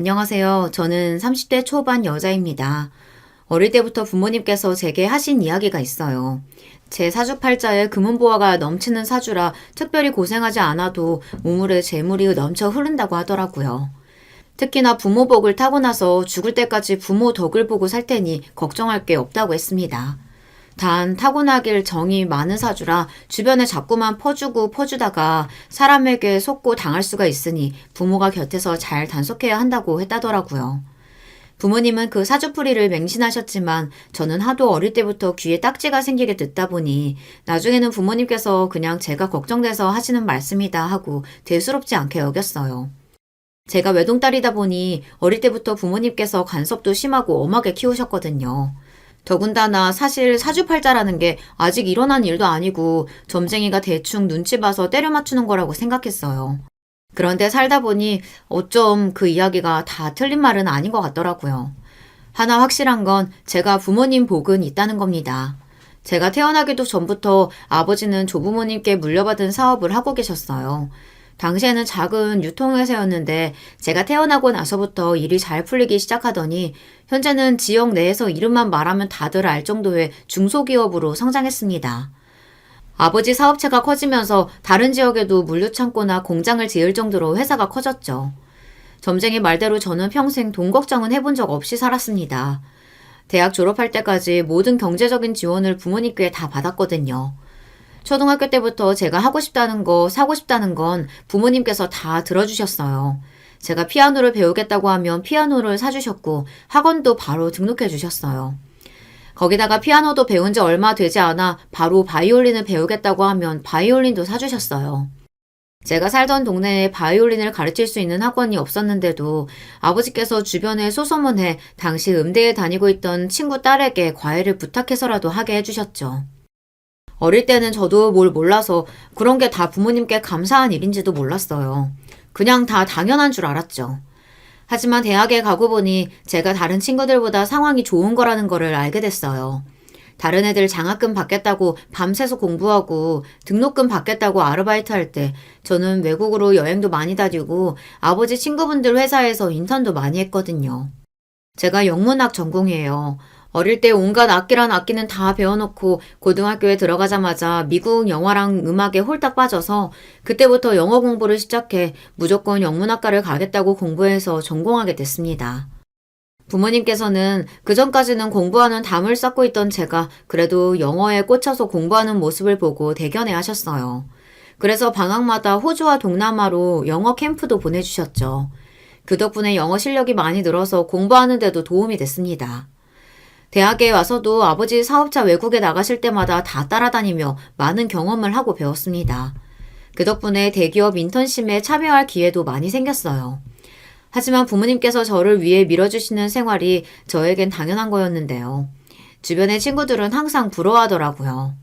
안녕하세요. 저는 30대 초반 여자입니다. 어릴 때부터 부모님께서 제게 하신 이야기가 있어요. 제 사주팔자에 금은보화가 넘치는 사주라 특별히 고생하지 않아도 우물에 재물이 넘쳐 흐른다고 하더라고요. 특히나 부모 복을 타고 나서 죽을 때까지 부모 덕을 보고 살 테니 걱정할 게 없다고 했습니다. 단 타고나길 정이 많은 사주라 주변에 자꾸만 퍼주다가 사람에게 속고 당할 수가 있으니 부모가 곁에서 잘 단속해야 한다고 했다더라고요. 부모님은 그 사주풀이를 맹신하셨지만 저는 하도 어릴 때부터 귀에 딱지가 생기게 듣다 보니 나중에는 부모님께서 그냥 제가 걱정돼서 하시는 말씀이다 하고 대수롭지 않게 여겼어요. 제가 외동딸이다 보니 어릴 때부터 부모님께서 간섭도 심하고 엄하게 키우셨거든요. 더군다나 사실 사주팔자라는 게 아직 일어난 일도 아니고 점쟁이가 대충 눈치 봐서 때려 맞추는 거라고 생각했어요. 그런데 살다 보니 어쩜 그 이야기가 다 틀린 말은 아닌 것 같더라고요. 하나 확실한 건 제가 부모님 복은 있다는 겁니다. 제가 태어나기도 전부터 아버지는 조부모님께 물려받은 사업을 하고 계셨어요. 당시에는 작은 유통회사였는데 제가 태어나고 나서부터 일이 잘 풀리기 시작하더니 현재는 지역 내에서 이름만 말하면 다들 알 정도의 중소기업으로 성장했습니다. 아버지 사업체가 커지면서 다른 지역에도 물류창고나 공장을 지을 정도로 회사가 커졌죠. 점쟁이 말대로 저는 평생 돈 걱정은 해본 적 없이 살았습니다. 대학 졸업할 때까지 모든 경제적인 지원을 부모님께 다 받았거든요. 초등학교 때부터 제가 하고 싶다는 거, 사고 싶다는 건 부모님께서 다 들어주셨어요. 제가 피아노를 배우겠다고 하면 피아노를 사주셨고 학원도 바로 등록해 주셨어요. 거기다가 피아노도 배운 지 얼마 되지 않아 바로 바이올린을 배우겠다고 하면 바이올린도 사주셨어요. 제가 살던 동네에 바이올린을 가르칠 수 있는 학원이 없었는데도 아버지께서 주변에 소소문해 당시 음대에 다니고 있던 친구 딸에게 과외를 부탁해서라도 하게 해주셨죠. 어릴 때는 저도 뭘 몰라서 그런 게 다 부모님께 감사한 일인지도 몰랐어요. 그냥 다 당연한 줄 알았죠. 하지만 대학에 가고 보니 제가 다른 친구들보다 상황이 좋은 거라는 거를 알게 됐어요. 다른 애들 장학금 받겠다고 밤새서 공부하고 등록금 받겠다고 아르바이트 할 때 저는 외국으로 여행도 많이 다니고 아버지 친구분들 회사에서 인턴도 많이 했거든요. 제가 영문학 전공이에요. 어릴 때 온갖 악기란 악기는 다 배워놓고 고등학교에 들어가자마자 미국 영화랑 음악에 홀딱 빠져서 그때부터 영어 공부를 시작해 무조건 영문학과를 가겠다고 공부해서 전공하게 됐습니다. 부모님께서는 그전까지는 공부하는 담을 쌓고 있던 제가 그래도 영어에 꽂혀서 공부하는 모습을 보고 대견해 하셨어요. 그래서 방학마다 호주와 동남아로 영어 캠프도 보내주셨죠. 그 덕분에 영어 실력이 많이 늘어서 공부하는 데도 도움이 됐습니다. 대학에 와서도 아버지 사업차 외국에 나가실 때마다 다 따라다니며 많은 경험을 하고 배웠습니다. 그 덕분에 대기업 인턴십에 참여할 기회도 많이 생겼어요. 하지만 부모님께서 저를 위해 밀어주시는 생활이 저에겐 당연한 거였는데요. 주변의 친구들은 항상 부러워하더라고요.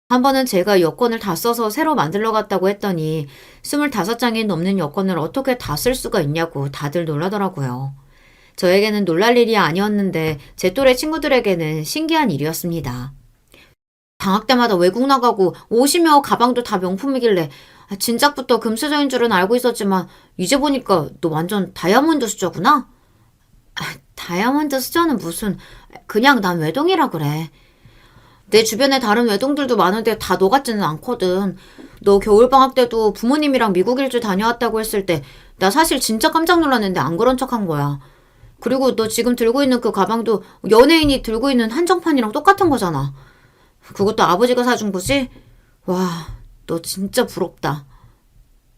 한 번은 제가 여권을 다 써서 새로 만들러 갔다고 했더니 25장이 넘는 여권을 어떻게 다 쓸 수가 있냐고 다들 놀라더라고요. 저에게는 놀랄 일이 아니었는데 제 또래 친구들에게는 신기한 일이었습니다. 방학 때마다 외국 나가고 옷이며 가방도 다 명품이길래 진작부터 금수저인 줄은 알고 있었지만 이제 보니까 너 완전 다이아몬드 수저구나? 다이아몬드 수저는 무슨 그냥 난 외동이라 그래. 내 주변에 다른 외동들도 많은데 다 너 같지는 않거든. 너 겨울방학 때도 부모님이랑 미국 일주 다녀왔다고 했을 때 나 사실 진짜 깜짝 놀랐는데 안 그런 척한 거야. 그리고 너 지금 들고 있는 그 가방도 연예인이 들고 있는 한정판이랑 똑같은 거잖아. 그것도 아버지가 사준 거지? 와, 너 진짜 부럽다.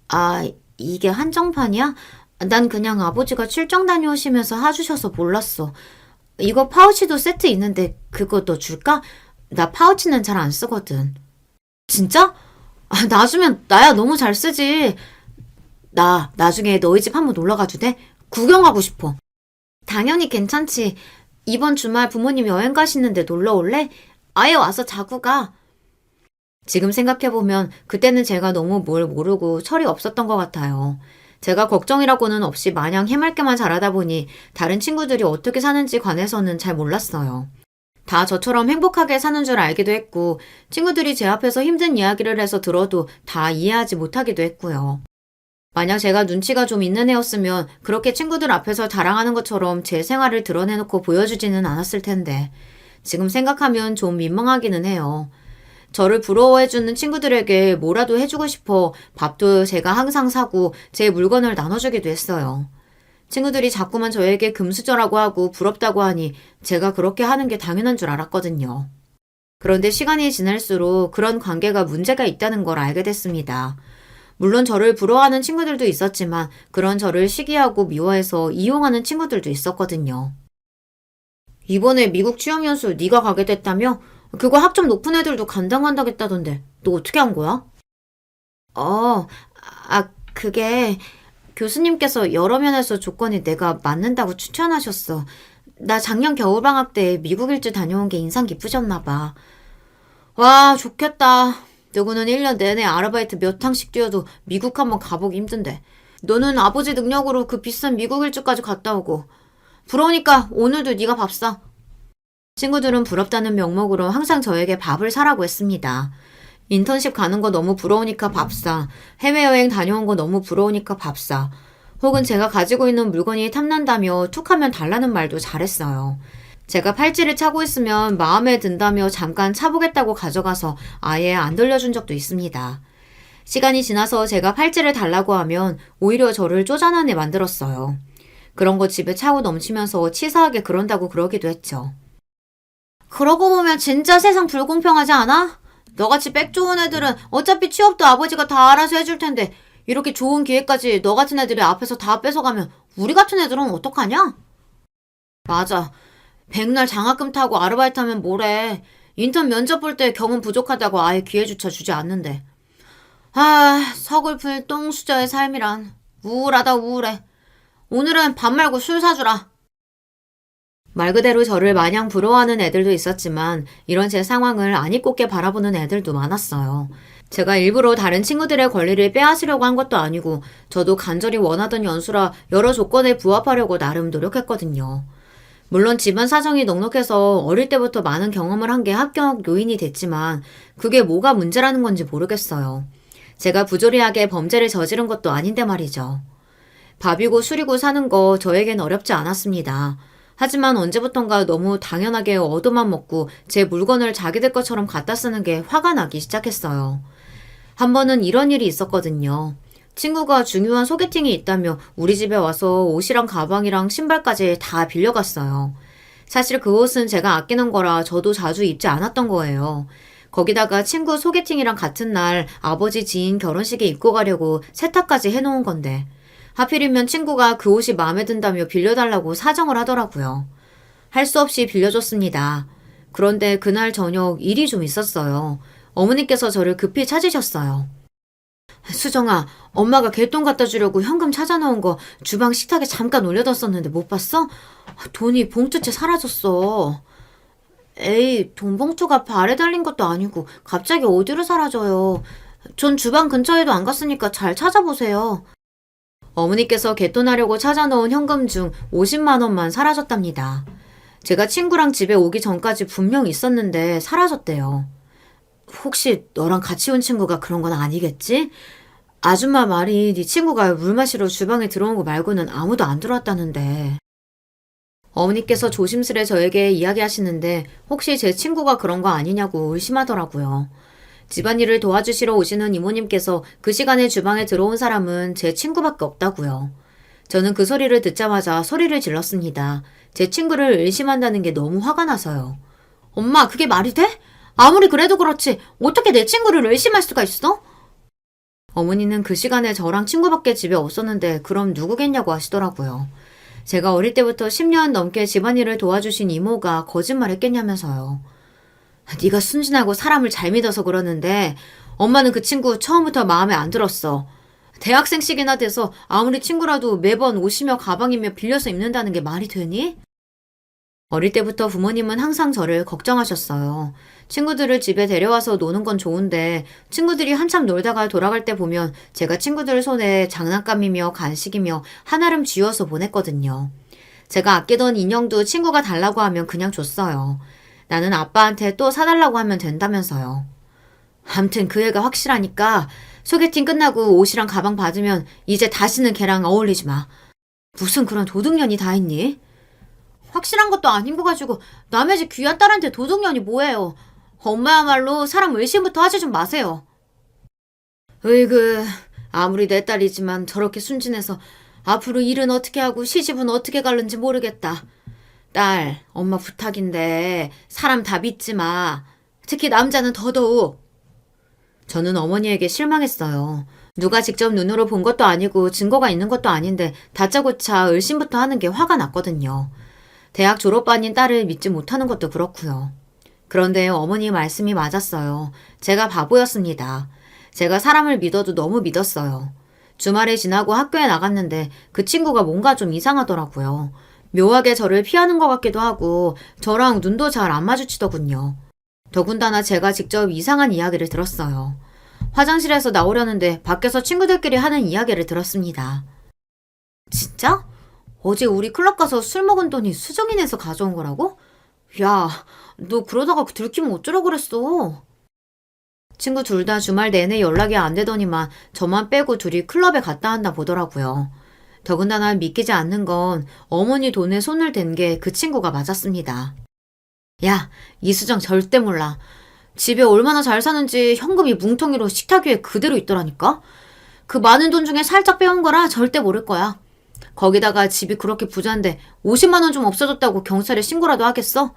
아, 이게 한정판이야? 난 그냥 아버지가 출장 다녀오시면서 사주셔서 몰랐어. 이거 파우치도 세트 있는데 그거 너 줄까? 나 파우치는 잘 안 쓰거든. 진짜? 놔주면 나야 너무 잘 쓰지. 나 나중에 너희 집 한번 놀러 가도 돼? 구경하고 싶어. 당연히 괜찮지. 이번 주말 부모님 여행 가시는데 놀러 올래? 아예 와서 자고 가. 지금 생각해보면 그때는 제가 너무 뭘 모르고 철이 없었던 것 같아요. 제가 걱정이라고는 없이 마냥 해맑게만 자라다 보니 다른 친구들이 어떻게 사는지 관해서는 잘 몰랐어요. 다 저처럼 행복하게 사는 줄 알기도 했고 친구들이 제 앞에서 힘든 이야기를 해서 들어도 다 이해하지 못하기도 했고요. 만약 제가 눈치가 좀 있는 애였으면 그렇게 친구들 앞에서 자랑하는 것처럼 제 생활을 드러내놓고 보여주지는 않았을 텐데 지금 생각하면 좀 민망하기는 해요. 저를 부러워해주는 친구들에게 뭐라도 해주고 싶어 밥도 제가 항상 사고 제 물건을 나눠주기도 했어요. 친구들이 자꾸만 저에게 금수저라고 하고 부럽다고 하니 제가 그렇게 하는 게 당연한 줄 알았거든요. 그런데 시간이 지날수록 그런 관계가 문제가 있다는 걸 알게 됐습니다. 물론 저를 부러워하는 친구들도 있었지만 그런 저를 시기하고 미워해서 이용하는 친구들도 있었거든요. 이번에 미국 취업연수 네가 가게 됐다며? 그거 학점 높은 애들도 간당간당했다던데 너 어떻게 한 거야? 어, 그게 교수님께서 여러 면에서 조건이 내가 맞는다고 추천하셨어. 나 작년 겨울방학 때 미국 일주 다녀온 게 인상 깊으셨나 봐. 와, 좋겠다. 누구는 1년 내내 아르바이트 몇 항씩 뛰어도 미국 한번 가보기 힘든데. 너는 아버지 능력으로 그 비싼 미국 일주까지 갔다 오고. 부러우니까 오늘도 네가 밥 사. 친구들은 부럽다는 명목으로 항상 저에게 밥을 사라고 했습니다. 인턴십 가는 거 너무 부러우니까 밥 사. 해외여행 다녀온 거 너무 부러우니까 밥 사. 혹은 제가 가지고 있는 물건이 탐난다며 툭하면 달라는 말도 잘했어요. 제가 팔찌를 차고 있으면 마음에 든다며 잠깐 차보겠다고 가져가서 아예 안 돌려준 적도 있습니다. 시간이 지나서 제가 팔찌를 달라고 하면 오히려 저를 쪼잔하게 만들었어요. 그런 거 집에 차고 넘치면서 치사하게 그런다고 그러기도 했죠. 그러고 보면 진짜 세상 불공평하지 않아? 너같이 빽 좋은 애들은 어차피 취업도 아버지가 다 알아서 해줄 텐데 이렇게 좋은 기회까지 너 같은 애들이 앞에서 다 뺏어가면 우리 같은 애들은 어떡하냐? 맞아. 백날 장학금 타고 아르바이트 하면 뭐래. 인턴 면접 볼 때 경험 부족하다고 아예 기회조차 주지 않는데. 서글플 똥수저의 삶이란. 우울하다 우울해. 오늘은 밥 말고 술 사주라. 말 그대로 저를 마냥 부러워하는 애들도 있었지만 이런 제 상황을 아니 꼽게 바라보는 애들도 많았어요. 제가 일부러 다른 친구들의 권리를 빼앗으려고 한 것도 아니고 저도 간절히 원하던 연수라 여러 조건에 부합하려고 나름 노력했거든요. 물론 집안 사정이 넉넉해서 어릴 때부터 많은 경험을 한 게 합격 요인이 됐지만 그게 뭐가 문제라는 건지 모르겠어요. 제가 부조리하게 범죄를 저지른 것도 아닌데 말이죠. 밥이고 술이고 사는 거 저에겐 어렵지 않았습니다. 하지만 언제부턴가 너무 당연하게 얻어만 먹고 제 물건을 자기들 것처럼 갖다 쓰는 게 화가 나기 시작했어요. 한 번은 이런 일이 있었거든요. 친구가 중요한 소개팅이 있다며 우리 집에 와서 옷이랑 가방이랑 신발까지 다 빌려갔어요. 사실 그 옷은 제가 아끼는 거라 저도 자주 입지 않았던 거예요. 거기다가 친구 소개팅이랑 같은 날 아버지 지인 결혼식에 입고 가려고 세탁까지 해놓은 건데 하필이면 친구가 그 옷이 마음에 든다며 빌려달라고 사정을 하더라고요. 할 수 없이 빌려줬습니다. 그런데 그날 저녁 일이 좀 있었어요. 어머니께서 저를 급히 찾으셨어요. 수정아, 엄마가 개똥 갖다 주려고 현금 찾아놓은 거 주방 식탁에 잠깐 올려뒀었는데 못 봤어? 돈이 봉투째 사라졌어. 에이, 돈 봉투가 발에 달린 것도 아니고 갑자기 어디로 사라져요. 전 주방 근처에도 안 갔으니까 잘 찾아보세요. 어머니께서 개돈하려고 찾아놓은 현금 중 50만 원만 사라졌답니다. 제가 친구랑 집에 오기 전까지 분명 있었는데 사라졌대요. 혹시 너랑 같이 온 친구가 그런 건 아니겠지? 아줌마 말이 네 친구가 물 마시러 주방에 들어온 거 말고는 아무도 안 들어왔다는데. 어머니께서 조심스레 저에게 이야기하시는데 혹시 제 친구가 그런 거 아니냐고 의심하더라고요. 집안일을 도와주시러 오시는 이모님께서 그 시간에 주방에 들어온 사람은 제 친구밖에 없다고요. 저는 그 소리를 듣자마자 소리를 질렀습니다. 제 친구를 의심한다는 게 너무 화가 나서요. 엄마, 그게 말이 돼? 아무리 그래도 그렇지 어떻게 내 친구를 의심할 수가 있어? 어머니는 그 시간에 저랑 친구밖에 집에 없었는데 그럼 누구겠냐고 하시더라고요. 제가 어릴 때부터 10년 넘게 집안일을 도와주신 이모가 거짓말했겠냐면서요. 네가 순진하고 사람을 잘 믿어서 그러는데 엄마는 그 친구 처음부터 마음에 안 들었어. 대학생식이나 돼서 아무리 친구라도 매번 옷이며 가방이며 빌려서 입는다는 게 말이 되니? 어릴 때부터 부모님은 항상 저를 걱정하셨어요. 친구들을 집에 데려와서 노는 건 좋은데 친구들이 한참 놀다가 돌아갈 때 보면 제가 친구들 손에 장난감이며 간식이며 한아름 쥐어서 보냈거든요. 제가 아끼던 인형도 친구가 달라고 하면 그냥 줬어요. 나는 아빠한테 또 사달라고 하면 된다면서요. 암튼 그 애가 확실하니까 소개팅 끝나고 옷이랑 가방 받으면 이제 다시는 걔랑 어울리지 마. 무슨 그런 도둑년이 다 있니? 확실한 것도 아닌 거 가지고 남의 집 귀한 딸한테 도둑년이 뭐예요. 엄마야말로 사람 의심부터 하지 좀 마세요. 으이그, 아무리 내 딸이지만 저렇게 순진해서 앞으로 일은 어떻게 하고 시집은 어떻게 갈는지 모르겠다. 딸, 엄마 부탁인데 사람 다 믿지 마. 특히 남자는 더더욱. 저는 어머니에게 실망했어요. 누가 직접 눈으로 본 것도 아니고 증거가 있는 것도 아닌데 다짜고짜 의심부터 하는 게 화가 났거든요. 대학 졸업반인 딸을 믿지 못하는 것도 그렇고요. 그런데 어머니 말씀이 맞았어요. 제가 바보였습니다. 제가 사람을 믿어도 너무 믿었어요. 주말에 지나고 학교에 나갔는데 그 친구가 뭔가 좀 이상하더라고요. 묘하게 저를 피하는 것 같기도 하고 저랑 눈도 잘 안 마주치더군요. 더군다나 제가 직접 이상한 이야기를 들었어요. 화장실에서 나오려는데 밖에서 친구들끼리 하는 이야기를 들었습니다. 진짜? 어제 우리 클럽 가서 술 먹은 돈이 수정이 내서 가져온 거라고? 야, 너 그러다가 들키면 어쩌려고 그랬어? 친구 둘 다 주말 내내 연락이 안 되더니만 저만 빼고 둘이 클럽에 갔다 한다 보더라고요. 더군다나 믿기지 않는 건 어머니 돈에 손을 댄 게 그 친구가 맞았습니다. 야, 이수정 절대 몰라. 집에 얼마나 잘 사는지 현금이 뭉텅이로 식탁 위에 그대로 있더라니까? 그 많은 돈 중에 살짝 빼온 거라 절대 모를 거야. 거기다가 집이 그렇게 부자인데 50만 원 좀 없어졌다고 경찰에 신고라도 하겠어?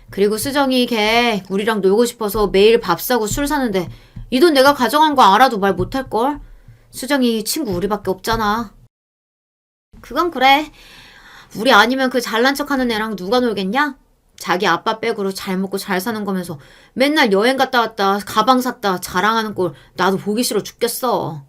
그리고 수정이 걔 우리랑 놀고 싶어서 매일 밥 사고 술 사는데 이 돈 내가 가져간 거 알아도 말 못할걸? 수정이 친구 우리밖에 없잖아. 그건 그래. 우리 아니면 그 잘난 척하는 애랑 누가 놀겠냐? 자기 아빠 백으로 잘 먹고 잘 사는 거면서 맨날 여행 갔다 왔다 가방 샀다 자랑하는 꼴 나도 보기 싫어 죽겠어.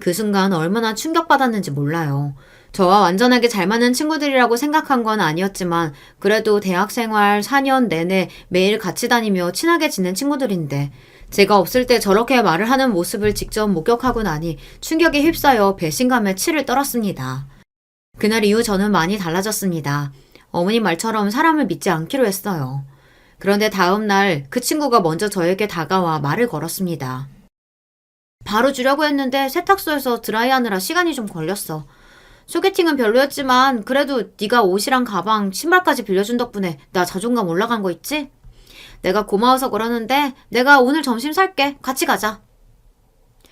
그 순간 얼마나 충격받았는지 몰라요. 저와 완전하게 잘 맞는 친구들이라고 생각한 건 아니었지만 그래도 대학생활 4년 내내 매일 같이 다니며 친하게 지낸 친구들인데 제가 없을 때 저렇게 말을 하는 모습을 직접 목격하고 나니 충격에 휩싸여 배신감에 치를 떨었습니다. 그날 이후 저는 많이 달라졌습니다. 어머니 말처럼 사람을 믿지 않기로 했어요. 그런데 다음 날 그 친구가 먼저 저에게 다가와 말을 걸었습니다. 바로 주려고 했는데 세탁소에서 드라이하느라 시간이 좀 걸렸어. 소개팅은 별로였지만 그래도 네가 옷이랑 가방, 신발까지 빌려준 덕분에 나 자존감 올라간 거 있지? 내가 고마워서 그러는데 내가 오늘 점심 살게. 같이 가자.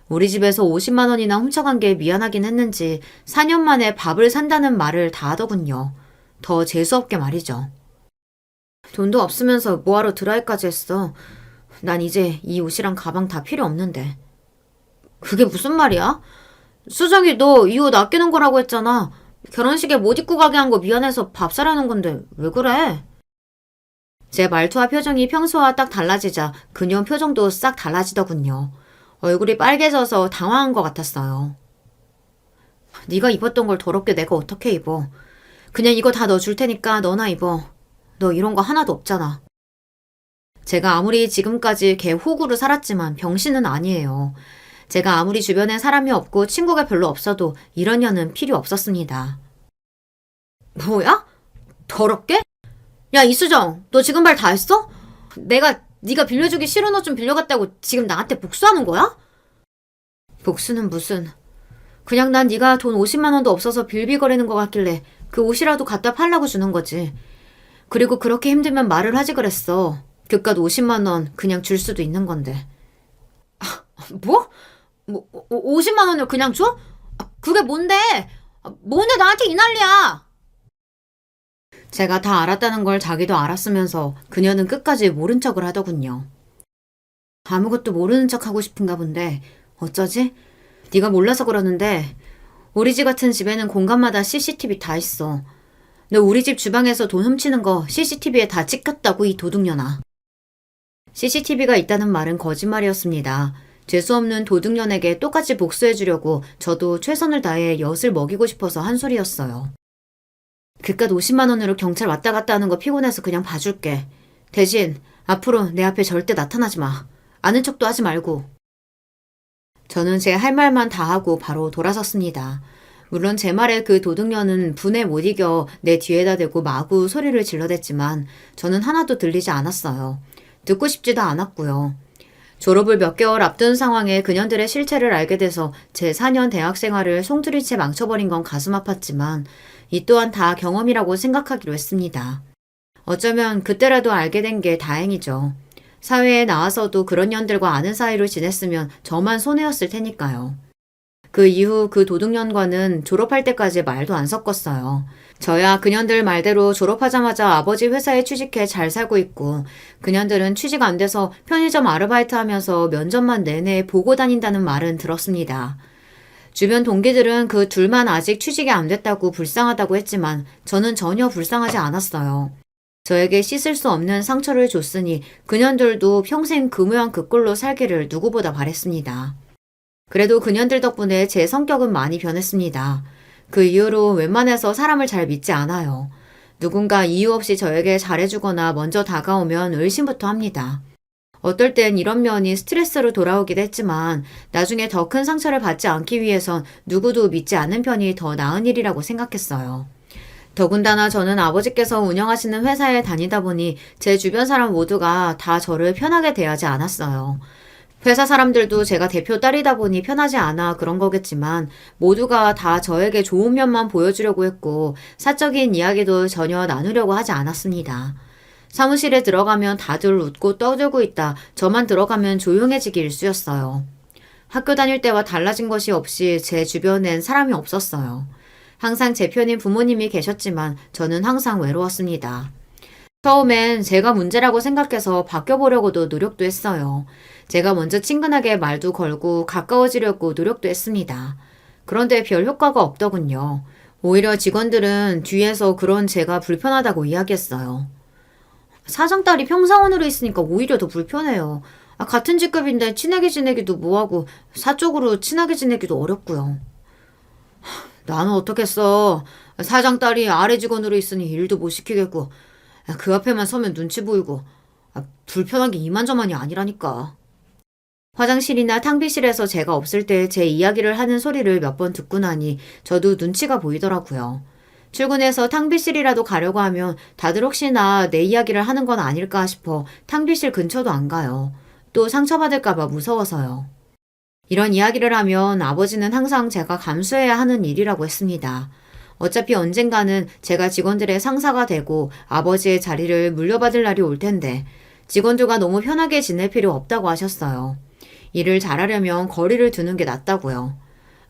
우리 집에서 50만 원이나 훔쳐간 게 미안하긴 했는지 4년 만에 밥을 산다는 말을 다 하더군요. 더 재수없게 말이죠. 돈도 없으면서 뭐하러 드라이까지 했어. 난 이제 이 옷이랑 가방 다 필요 없는데. 그게 무슨 말이야? 수정이 너 이 옷 아끼는 거라고 했잖아. 결혼식에 못 입고 가게 한 거 미안해서 밥 사라는 건데 왜 그래? 제 말투와 표정이 평소와 딱 달라지자 그녀 표정도 싹 달라지더군요. 얼굴이 빨개져서 당황한 것 같았어요. 네가 입었던 걸 더럽게 내가 어떻게 입어. 그냥 이거 다 너 줄 테니까 너나 입어. 너 이런 거 하나도 없잖아. 제가 아무리 지금까지 걔 호구로 살았지만 병신은 아니에요. 제가 아무리 주변에 사람이 없고 친구가 별로 없어도 이런 년은 필요 없었습니다. 뭐야? 더럽게? 야 이수정, 너 지금 말 다 했어? 네가 빌려주기 싫은 옷 좀 빌려갔다고 지금 나한테 복수하는 거야? 복수는 무슨. 그냥 난 네가 돈 50만 원도 없어서 빌빌거리는 것 같길래 그 옷이라도 갖다 팔라고 주는 거지. 그리고 그렇게 힘들면 말을 하지 그랬어. 그깟 50만 원 그냥 줄 수도 있는 건데. 뭐? 50만 원을 그냥 줘? 그게 뭔데? 뭔데 나한테 이 난리야? 제가 다 알았다는 걸 자기도 알았으면서 그녀는 끝까지 모른 척을 하더군요. 아무것도 모르는 척 하고 싶은가 본데 어쩌지? 네가 몰라서 그러는데 우리 집 같은 집에는 공간마다 CCTV 다 있어. 너 우리 집 주방에서 돈 훔치는 거 CCTV에 다 찍혔다고 이 도둑년아. CCTV가 있다는 말은 거짓말이었습니다. 재수없는 도둑년에게 똑같이 복수해주려고 저도 최선을 다해 엿을 먹이고 싶어서 한 소리였어요. 그깟 50만 원으로 경찰 왔다 갔다 하는 거 피곤해서 그냥 봐줄게. 대신 앞으로 내 앞에 절대 나타나지 마. 아는 척도 하지 말고. 저는 제 할 말만 다 하고 바로 돌아섰습니다. 물론 제 말에 그 도둑년은 분에 못 이겨 내 뒤에다 대고 마구 소리를 질러댔지만 저는 하나도 들리지 않았어요. 듣고 싶지도 않았고요. 졸업을 몇 개월 앞둔 상황에 그년들의 실체를 알게 돼서 제 4년 대학 생활을 송두리째 망쳐버린 건 가슴 아팠지만 이 또한 다 경험이라고 생각하기로 했습니다. 어쩌면 그때라도 알게 된 게 다행이죠. 사회에 나와서도 그런 년들과 아는 사이로 지냈으면 저만 손해였을 테니까요. 그 이후 그 도둑년과는 졸업할 때까지 말도 안 섞었어요. 저야 그년들 말대로 졸업하자마자 아버지 회사에 취직해 잘 살고 있고 그년들은 취직 안 돼서 편의점 아르바이트 하면서 면접만 내내 보고 다닌다는 말은 들었습니다. 주변 동기들은 그 둘만 아직 취직이 안 됐다고 불쌍하다고 했지만 저는 전혀 불쌍하지 않았어요. 저에게 씻을 수 없는 상처를 줬으니 그년들도 평생 그 모양 그 꼴로 살기를 누구보다 바랬습니다. 그래도 그년들 덕분에 제 성격은 많이 변했습니다. 그 이후로 웬만해서 사람을 잘 믿지 않아요. 누군가 이유 없이 저에게 잘해주거나 먼저 다가오면 의심부터 합니다. 어떨 땐 이런 면이 스트레스로 돌아오기도 했지만 나중에 더 큰 상처를 받지 않기 위해선 누구도 믿지 않는 편이 더 나은 일이라고 생각했어요. 더군다나 저는 아버지께서 운영하시는 회사에 다니다 보니 제 주변 사람 모두가 다 저를 편하게 대하지 않았어요. 회사 사람들도 제가 대표 딸이다 보니 편하지 않아 그런 거겠지만 모두가 다 저에게 좋은 면만 보여주려고 했고 사적인 이야기도 전혀 나누려고 하지 않았습니다. 사무실에 들어가면 다들 웃고 떠들고 있다. 저만 들어가면 조용해지기 일쑤였어요. 학교 다닐 때와 달라진 것이 없이 제 주변엔 사람이 없었어요. 항상 제 편인 부모님이 계셨지만 저는 항상 외로웠습니다. 처음엔 제가 문제라고 생각해서 바뀌어보려고도 노력도 했어요. 제가 먼저 친근하게 말도 걸고 가까워지려고 노력도 했습니다. 그런데 별 효과가 없더군요. 오히려 직원들은 뒤에서 그런 제가 불편하다고 이야기했어요. 사장딸이 평사원으로 있으니까 오히려 더 불편해요. 같은 직급인데 친하게 지내기도 뭐하고 사적으로 친하게 지내기도 어렵고요. 나는 어떻겠어. 사장딸이 아래 직원으로 있으니 일도 못 시키겠고 그 앞에만 서면 눈치 보이고 불편한 게 이만저만이 아니라니까. 화장실이나 탕비실에서 제가 없을 때 제 이야기를 하는 소리를 몇 번 듣고 나니 저도 눈치가 보이더라고요. 출근해서 탕비실이라도 가려고 하면 다들 혹시나 내 이야기를 하는 건 아닐까 싶어 탕비실 근처도 안 가요. 또 상처받을까봐 무서워서요. 이런 이야기를 하면 아버지는 항상 제가 감수해야 하는 일이라고 했습니다. 어차피 언젠가는 제가 직원들의 상사가 되고 아버지의 자리를 물려받을 날이 올 텐데 직원들과 너무 편하게 지낼 필요 없다고 하셨어요. 일을 잘하려면 거리를 두는 게 낫다고요.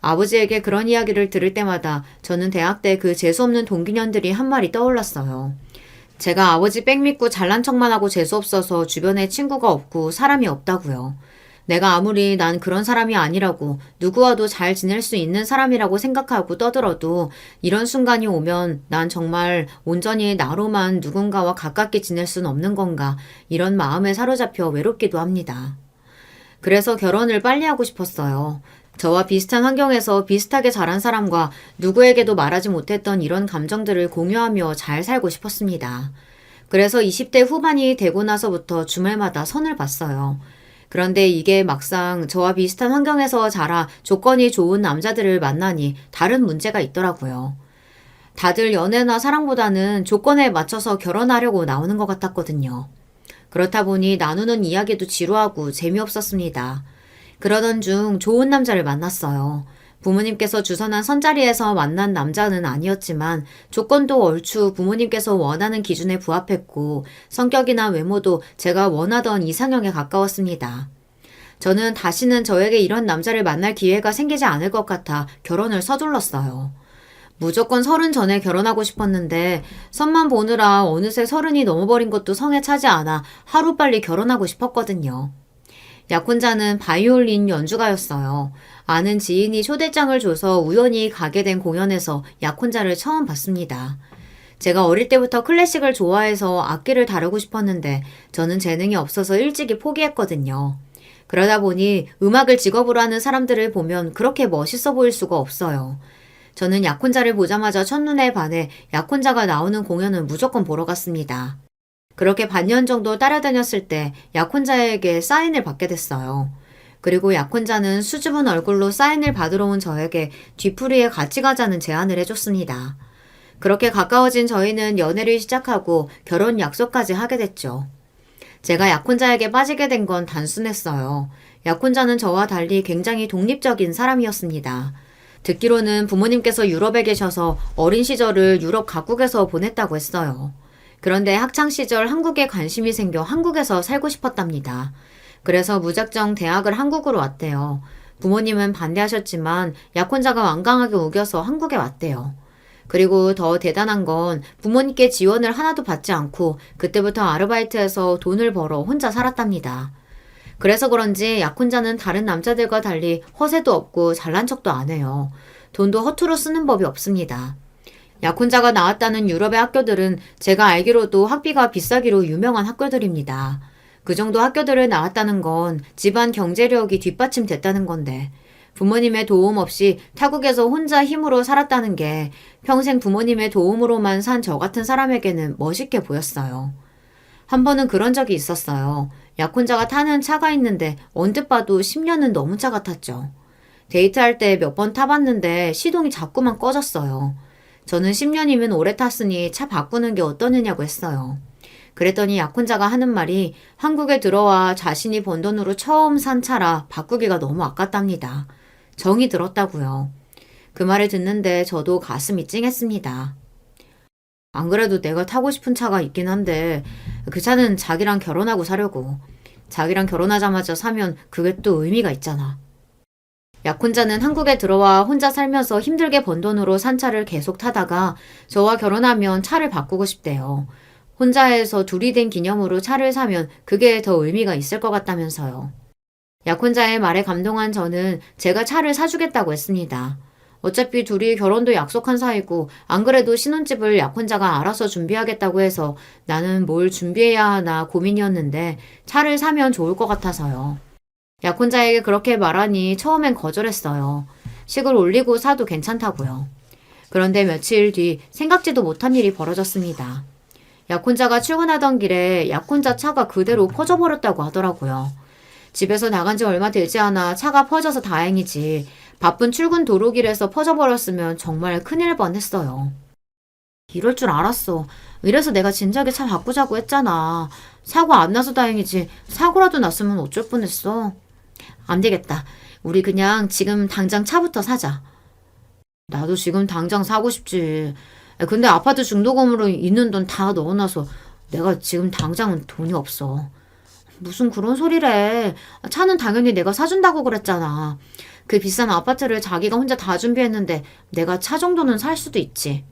아버지에게 그런 이야기를 들을 때마다 저는 대학 때 그 재수없는 동기년들이 한 말이 떠올랐어요. 제가 아버지 백 믿고 잘난 척만 하고 재수없어서 주변에 친구가 없고 사람이 없다고요. 내가 아무리 난 그런 사람이 아니라고 누구와도 잘 지낼 수 있는 사람이라고 생각하고 떠들어도 이런 순간이 오면 난 정말 온전히 나로만 누군가와 가깝게 지낼 순 없는 건가 이런 마음에 사로잡혀 외롭기도 합니다. 그래서 결혼을 빨리 하고 싶었어요. 저와 비슷한 환경에서 비슷하게 자란 사람과 누구에게도 말하지 못했던 이런 감정들을 공유하며 잘 살고 싶었습니다. 그래서 20대 후반이 되고 나서부터 주말마다 선을 봤어요. 그런데 이게 막상 저와 비슷한 환경에서 자라 조건이 좋은 남자들을 만나니 다른 문제가 있더라고요. 다들 연애나 사랑보다는 조건에 맞춰서 결혼하려고 나오는 것 같았거든요. 그렇다 보니 나누는 이야기도 지루하고 재미없었습니다. 그러던 중 좋은 남자를 만났어요. 부모님께서 주선한 선자리에서 만난 남자는 아니었지만 조건도 얼추 부모님께서 원하는 기준에 부합했고 성격이나 외모도 제가 원하던 이상형에 가까웠습니다. 저는 다시는 저에게 이런 남자를 만날 기회가 생기지 않을 것 같아 결혼을 서둘렀어요. 무조건 30 전에 결혼하고 싶었는데 선만 보느라 어느새 30이 넘어버린 것도 성에 차지 않아 하루빨리 결혼하고 싶었거든요. 약혼자는 바이올린 연주가였어요. 아는 지인이 초대장을 줘서 우연히 가게 된 공연에서 약혼자를 처음 봤습니다. 제가 어릴 때부터 클래식을 좋아해서 악기를 다루고 싶었는데 저는 재능이 없어서 일찍이 포기했거든요. 그러다 보니 음악을 직업으로 하는 사람들을 보면 그렇게 멋있어 보일 수가 없어요. 저는 약혼자를 보자마자 첫눈에 반해 약혼자가 나오는 공연은 무조건 보러 갔습니다. 그렇게 반년 정도 따라다녔을 때 약혼자에게 사인을 받게 됐어요. 그리고 약혼자는 수줍은 얼굴로 사인을 받으러 온 저에게 뒤풀이에 같이 가자는 제안을 해줬습니다. 그렇게 가까워진 저희는 연애를 시작하고 결혼 약속까지 하게 됐죠. 제가 약혼자에게 빠지게 된 건 단순했어요. 약혼자는 저와 달리 굉장히 독립적인 사람이었습니다. 듣기로는 부모님께서 유럽에 계셔서 어린 시절을 유럽 각국에서 보냈다고 했어요. 그런데 학창시절 한국에 관심이 생겨 한국에서 살고 싶었답니다. 그래서 무작정 대학을 한국으로 왔대요. 부모님은 반대하셨지만 약혼자가 완강하게 우겨서 한국에 왔대요. 그리고 더 대단한 건 부모님께 지원을 하나도 받지 않고 그때부터 아르바이트해서 돈을 벌어 혼자 살았답니다. 그래서 그런지 약혼자는 다른 남자들과 달리 허세도 없고 잘난 척도 안 해요. 돈도 허투루 쓰는 법이 없습니다. 약혼자가 나왔다는 유럽의 학교들은 제가 알기로도 학비가 비싸기로 유명한 학교들입니다. 그 정도 학교들을 나왔다는 건 집안 경제력이 뒷받침됐다는 건데 부모님의 도움 없이 타국에서 혼자 힘으로 살았다는 게 평생 부모님의 도움으로만 산 저 같은 사람에게는 멋있게 보였어요. 한 번은 그런 적이 있었어요. 약혼자가 타는 차가 있는데 언뜻 봐도 10년은 넘은 차 같았죠. 데이트할 때 몇 번 타봤는데 시동이 자꾸만 꺼졌어요. 저는 10년이면 오래 탔으니 차 바꾸는 게 어떠느냐고 했어요. 그랬더니 약혼자가 하는 말이 한국에 들어와 자신이 번 돈으로 처음 산 차라 바꾸기가 너무 아깝답니다. 정이 들었다고요. 그 말을 듣는데 저도 가슴이 찡했습니다. 안 그래도 내가 타고 싶은 차가 있긴 한데 그 차는 자기랑 결혼하고 사려고. 자기랑 결혼하자마자 사면 그게 또 의미가 있잖아. 약혼자는 한국에 들어와 혼자 살면서 힘들게 번 돈으로 산 차를 계속 타다가 저와 결혼하면 차를 바꾸고 싶대요. 혼자 해서 둘이 된 기념으로 차를 사면 그게 더 의미가 있을 것 같다면서요. 약혼자의 말에 감동한 저는 제가 차를 사주겠다고 했습니다. 어차피 둘이 결혼도 약속한 사이고 안 그래도 신혼집을 약혼자가 알아서 준비하겠다고 해서 나는 뭘 준비해야 하나 고민이었는데 차를 사면 좋을 것 같아서요. 약혼자에게 그렇게 말하니 처음엔 거절했어요. 식을 올리고 사도 괜찮다고요. 그런데 며칠 뒤 생각지도 못한 일이 벌어졌습니다. 약혼자가 출근하던 길에 약혼자 차가 그대로 퍼져버렸다고 하더라고요. 집에서 나간 지 얼마 되지 않아 차가 퍼져서 다행이지 바쁜 출근 도로길에서 퍼져버렸으면 정말 큰일 뻔했어요. 이럴 줄 알았어. 이래서 내가 진작에 차 바꾸자고 했잖아. 사고 안 나서 다행이지 사고라도 났으면 어쩔 뻔했어. 안 되겠다. 우리 그냥 지금 당장 차부터 사자. 나도 지금 당장 사고 싶지. 근데 아파트 중도금으로 있는 돈 다 넣어놔서 내가 지금 당장은 돈이 없어. 무슨 그런 소리래. 차는 당연히 내가 사준다고 그랬잖아. 그 비싼 아파트를 자기가 혼자 다 준비했는데 내가 차 정도는 살 수도 있지.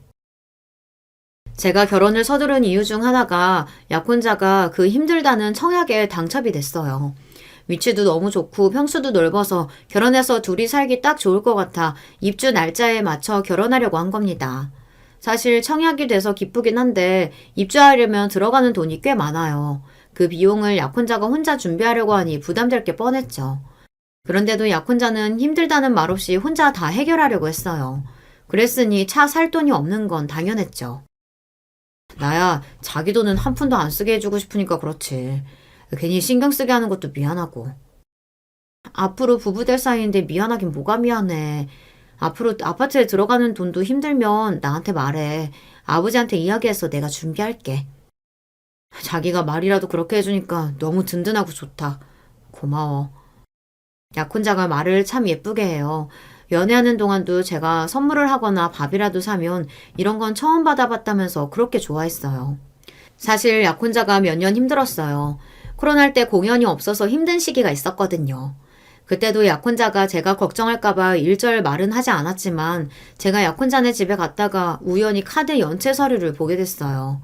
제가 결혼을 서두른 이유 중 하나가 약혼자가 그 힘들다는 청약에 당첨이 됐어요. 위치도 너무 좋고 평수도 넓어서 결혼해서 둘이 살기 딱 좋을 것 같아 입주 날짜에 맞춰 결혼하려고 한 겁니다. 사실 청약이 돼서 기쁘긴 한데 입주하려면 들어가는 돈이 꽤 많아요. 그 비용을 약혼자가 혼자 준비하려고 하니 부담될 게 뻔했죠. 그런데도 약혼자는 힘들다는 말 없이 혼자 다 해결하려고 했어요. 그랬으니 차 살 돈이 없는 건 당연했죠. 나야 자기 돈은 한 푼도 안 쓰게 해주고 싶으니까 그렇지. 괜히 신경 쓰게 하는 것도 미안하고. 앞으로 부부 될 사이인데 미안하긴 뭐가 미안해. 앞으로 아파트에 들어가는 돈도 힘들면 나한테 말해. 아버지한테 이야기해서 내가 준비할게. 자기가 말이라도 그렇게 해주니까 너무 든든하고 좋다. 고마워. 약혼자가 말을 참 예쁘게 해요. 연애하는 동안도 제가 선물을 하거나 밥이라도 사면 이런 건 처음 받아봤다면서 그렇게 좋아했어요. 사실 약혼자가 몇 년 힘들었어요. 코로나 때 공연이 없어서 힘든 시기가 있었거든요. 그때도 약혼자가 제가 걱정할까봐 일절 말은 하지 않았지만 제가 약혼자네 집에 갔다가 우연히 카드 연체 서류를 보게 됐어요.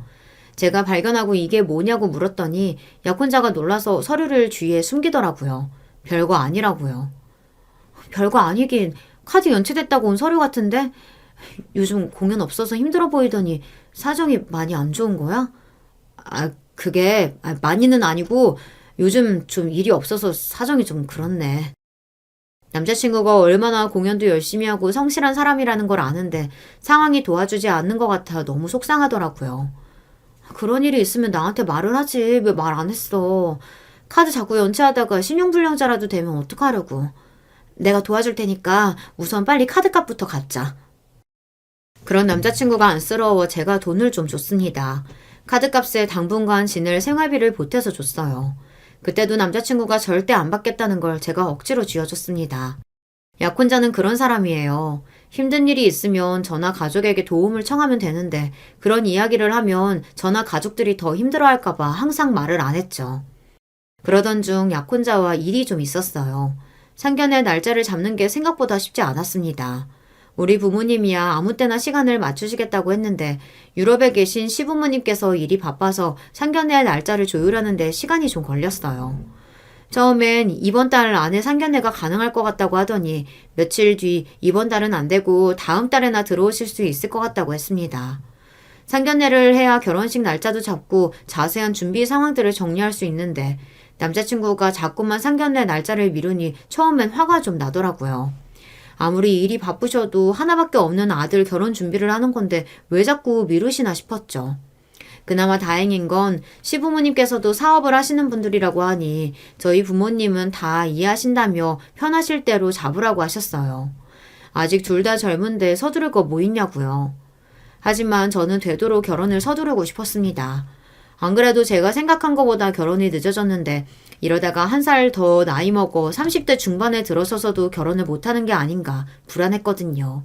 제가 발견하고 이게 뭐냐고 물었더니 약혼자가 놀라서 서류를 주위에 숨기더라고요. 별거 아니라고요. 별거 아니긴 카드 연체됐다고 온 서류 같은데 요즘 공연 없어서 힘들어 보이더니 사정이 많이 안 좋은 거야? 그게 많이는 아니고 요즘 좀 일이 없어서 사정이 좀 그렇네. 남자친구가 얼마나 공연도 열심히 하고 성실한 사람이라는 걸 아는데 상황이 도와주지 않는 것 같아 너무 속상하더라고요. 그런 일이 있으면 나한테 말을 하지 왜 말 안 했어. 카드 자꾸 연체하다가 신용불량자라도 되면 어떡하려고. 내가 도와줄 테니까 우선 빨리 카드값부터 갚자. 그런 남자친구가 안쓰러워 제가 돈을 좀 줬습니다. 카드값에 당분간 지낼 생활비를 보태서 줬어요. 그때도 남자친구가 절대 안 받겠다는 걸 제가 억지로 쥐어줬습니다. 약혼자는 그런 사람이에요. 힘든 일이 있으면 저나 가족에게 도움을 청하면 되는데 그런 이야기를 하면 저나 가족들이 더 힘들어할까봐 항상 말을 안 했죠. 그러던 중 약혼자와 일이 좀 있었어요. 상견례 날짜를 잡는 게 생각보다 쉽지 않았습니다. 우리 부모님이야 아무 때나 시간을 맞추시겠다고 했는데 유럽에 계신 시부모님께서 일이 바빠서 상견례 날짜를 조율하는데 시간이 좀 걸렸어요. 처음엔 이번 달 안에 상견례가 가능할 것 같다고 하더니 며칠 뒤 이번 달은 안 되고 다음 달에나 들어오실 수 있을 것 같다고 했습니다. 상견례를 해야 결혼식 날짜도 잡고 자세한 준비 상황들을 정리할 수 있는데 남자친구가 자꾸만 상견례 날짜를 미루니 처음엔 화가 좀 나더라고요. 아무리 일이 바쁘셔도 하나밖에 없는 아들 결혼 준비를 하는 건데 왜 자꾸 미루시나 싶었죠. 그나마 다행인 건 시부모님께서도 사업을 하시는 분들이라고 하니 저희 부모님은 다 이해하신다며 편하실 대로 잡으라고 하셨어요. 아직 둘 다 젊은데 서두를 거 뭐 있냐고요. 하지만 저는 되도록 결혼을 서두르고 싶었습니다. 안 그래도 제가 생각한 것보다 결혼이 늦어졌는데 이러다가 한 살 더 나이 먹어 30대 중반에 들어서서도 결혼을 못하는 게 아닌가 불안했거든요.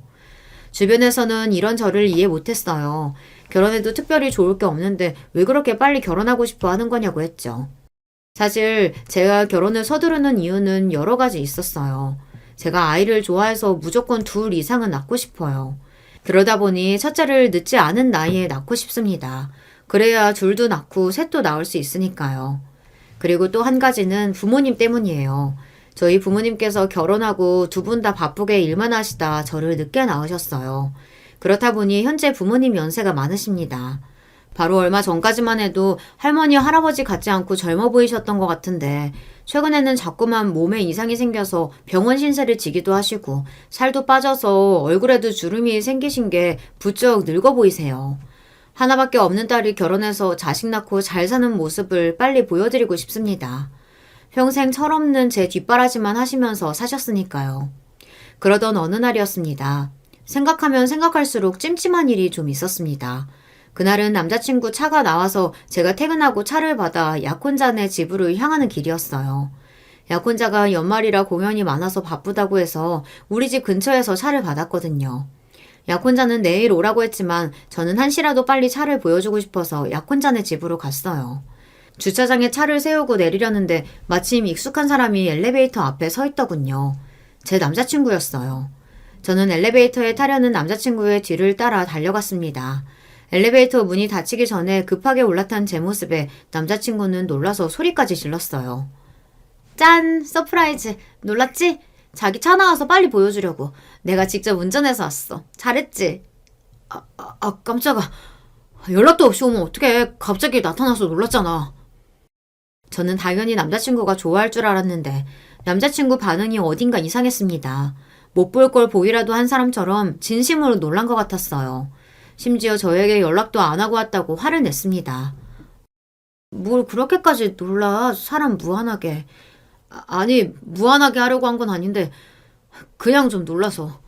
주변에서는 이런 저를 이해 못했어요. 결혼해도 특별히 좋을 게 없는데 왜 그렇게 빨리 결혼하고 싶어 하는 거냐고 했죠. 사실 제가 결혼을 서두르는 이유는 여러 가지 있었어요. 제가 아이를 좋아해서 무조건 둘 이상은 낳고 싶어요. 그러다 보니 첫째를 늦지 않은 나이에 낳고 싶습니다. 그래야 둘도 낳고 셋도 낳을 수 있으니까요. 그리고 또 한 가지는 부모님 때문이에요. 저희 부모님께서 결혼하고 두 분 다 바쁘게 일만 하시다 저를 늦게 낳으셨어요. 그렇다 보니 현재 부모님 연세가 많으십니다. 바로 얼마 전까지만 해도 할머니, 할아버지 같지 않고 젊어 보이셨던 것 같은데 최근에는 자꾸만 몸에 이상이 생겨서 병원 신세를 지기도 하시고 살도 빠져서 얼굴에도 주름이 생기신 게 부쩍 늙어 보이세요. 하나밖에 없는 딸이 결혼해서 자식 낳고 잘 사는 모습을 빨리 보여드리고 싶습니다. 평생 철없는 제 뒷바라지만 하시면서 사셨으니까요. 그러던 어느 날이었습니다. 생각하면 생각할수록 찜찜한 일이 좀 있었습니다. 그날은 남자친구 차가 나와서 제가 퇴근하고 차를 받아 약혼자네 집으로 향하는 길이었어요. 약혼자가 연말이라 공연이 많아서 바쁘다고 해서 우리 집 근처에서 차를 받았거든요. 약혼자는 내일 오라고 했지만 저는 한시라도 빨리 차를 보여주고 싶어서 약혼자네 집으로 갔어요. 주차장에 차를 세우고 내리려는데 마침 익숙한 사람이 엘리베이터 앞에 서 있더군요. 제 남자친구였어요. 저는 엘리베이터에 타려는 남자친구의 뒤를 따라 달려갔습니다. 엘리베이터 문이 닫히기 전에 급하게 올라탄 제 모습에 남자친구는 놀라서 소리까지 질렀어요. 짠! 서프라이즈! 놀랐지? 자기 차 나와서 빨리 보여주려고. 내가 직접 운전해서 왔어. 잘했지? 깜짝아. 연락도 없이 오면 어떡해. 갑자기 나타나서 놀랐잖아. 저는 당연히 남자친구가 좋아할 줄 알았는데 남자친구 반응이 어딘가 이상했습니다. 못 볼 걸 보기라도 한 사람처럼 진심으로 놀란 것 같았어요. 심지어 저에게 연락도 안 하고 왔다고 화를 냈습니다. 뭘 그렇게까지 놀라, 사람 무한하게. 아니, 무한하게 하려고 한 건 아닌데 그냥 좀 놀라서.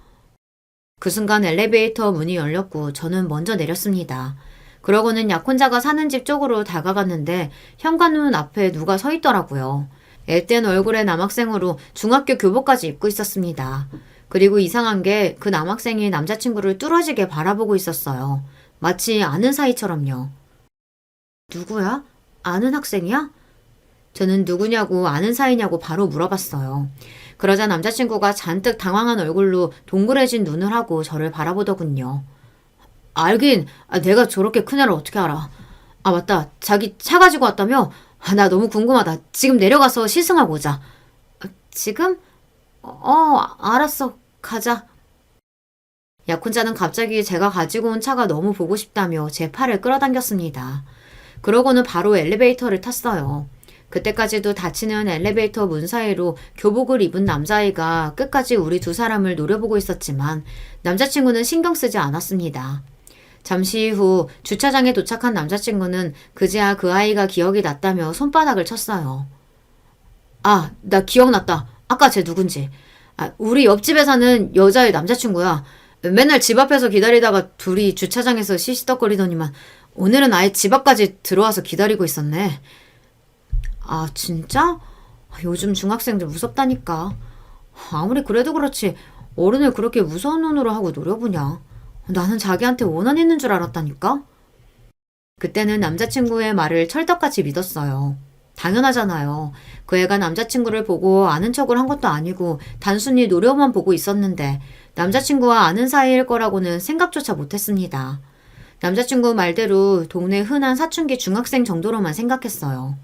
그 순간 엘리베이터 문이 열렸고 저는 먼저 내렸습니다. 그러고는 약혼자가 사는 집 쪽으로 다가갔는데 현관문 앞에 누가 서 있더라고요. 앳된 얼굴의 남학생으로 중학교 교복까지 입고 있었습니다. 그리고 이상한 게 그 남학생이 남자친구를 뚫어지게 바라보고 있었어요. 마치 아는 사이처럼요. 누구야? 아는 학생이야? 저는 누구냐고 아는 사이냐고 바로 물어봤어요. 그러자 남자친구가 잔뜩 당황한 얼굴로 동그래진 눈을 하고 저를 바라보더군요. 알긴, 내가 저렇게 큰 애를 어떻게 알아. 맞다. 자기 차 가지고 왔다며? 나 너무 궁금하다. 지금 내려가서 시승하고 오자. 지금? 알았어. 가자. 약혼자는 갑자기 제가 가지고 온 차가 너무 보고 싶다며 제 팔을 끌어당겼습니다. 그러고는 바로 엘리베이터를 탔어요. 그때까지도 닫히는 엘리베이터 문 사이로 교복을 입은 남자아이가 끝까지 우리 두 사람을 노려보고 있었지만 남자친구는 신경 쓰지 않았습니다. 잠시 후 주차장에 도착한 남자친구는 그제야 그 아이가 기억이 났다며 손바닥을 쳤어요. 나 기억났다. 아까 쟤 누군지. 우리 옆집에 사는 여자의 남자친구야. 맨날 집 앞에서 기다리다가 둘이 주차장에서 시시덕거리더니만 오늘은 아예 집 앞까지 들어와서 기다리고 있었네. 아, 진짜? 요즘 중학생들 무섭다니까. 아무리 그래도 그렇지 어른을 그렇게 무서운 눈으로 하고 노려보냐. 나는 자기한테 원한 있는 줄 알았다니까? 그때는 남자친구의 말을 철떡같이 믿었어요. 당연하잖아요. 그 애가 남자친구를 보고 아는 척을 한 것도 아니고 단순히 노려만 보고 있었는데 남자친구와 아는 사이일 거라고는 생각조차 못했습니다. 남자친구 말대로 동네 흔한 사춘기 중학생 정도로만 생각했어요.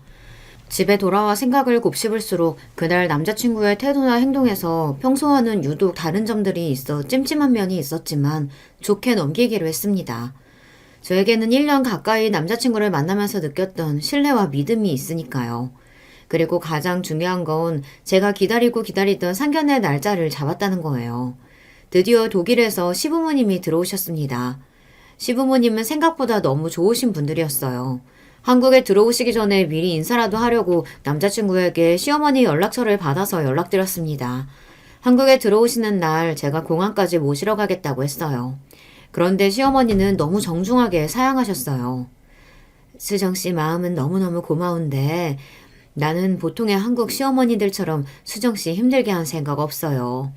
집에 돌아와 생각을 곱씹을수록 그날 남자친구의 태도나 행동에서 평소와는 유독 다른 점들이 있어 찜찜한 면이 있었지만 좋게 넘기기로 했습니다. 저에게는 1년 가까이 남자친구를 만나면서 느꼈던 신뢰와 믿음이 있으니까요. 그리고 가장 중요한 건 제가 기다리고 기다리던 상견례 날짜를 잡았다는 거예요. 드디어 독일에서 시부모님이 들어오셨습니다. 시부모님은 생각보다 너무 좋으신 분들이었어요. 한국에 들어오시기 전에 미리 인사라도 하려고 남자친구에게 시어머니 연락처를 받아서 연락드렸습니다. 한국에 들어오시는 날 제가 공항까지 모시러 가겠다고 했어요. 그런데 시어머니는 너무 정중하게 사양하셨어요. 수정 씨 마음은 너무너무 고마운데 나는 보통의 한국 시어머니들처럼 수정 씨 힘들게 한 생각 없어요.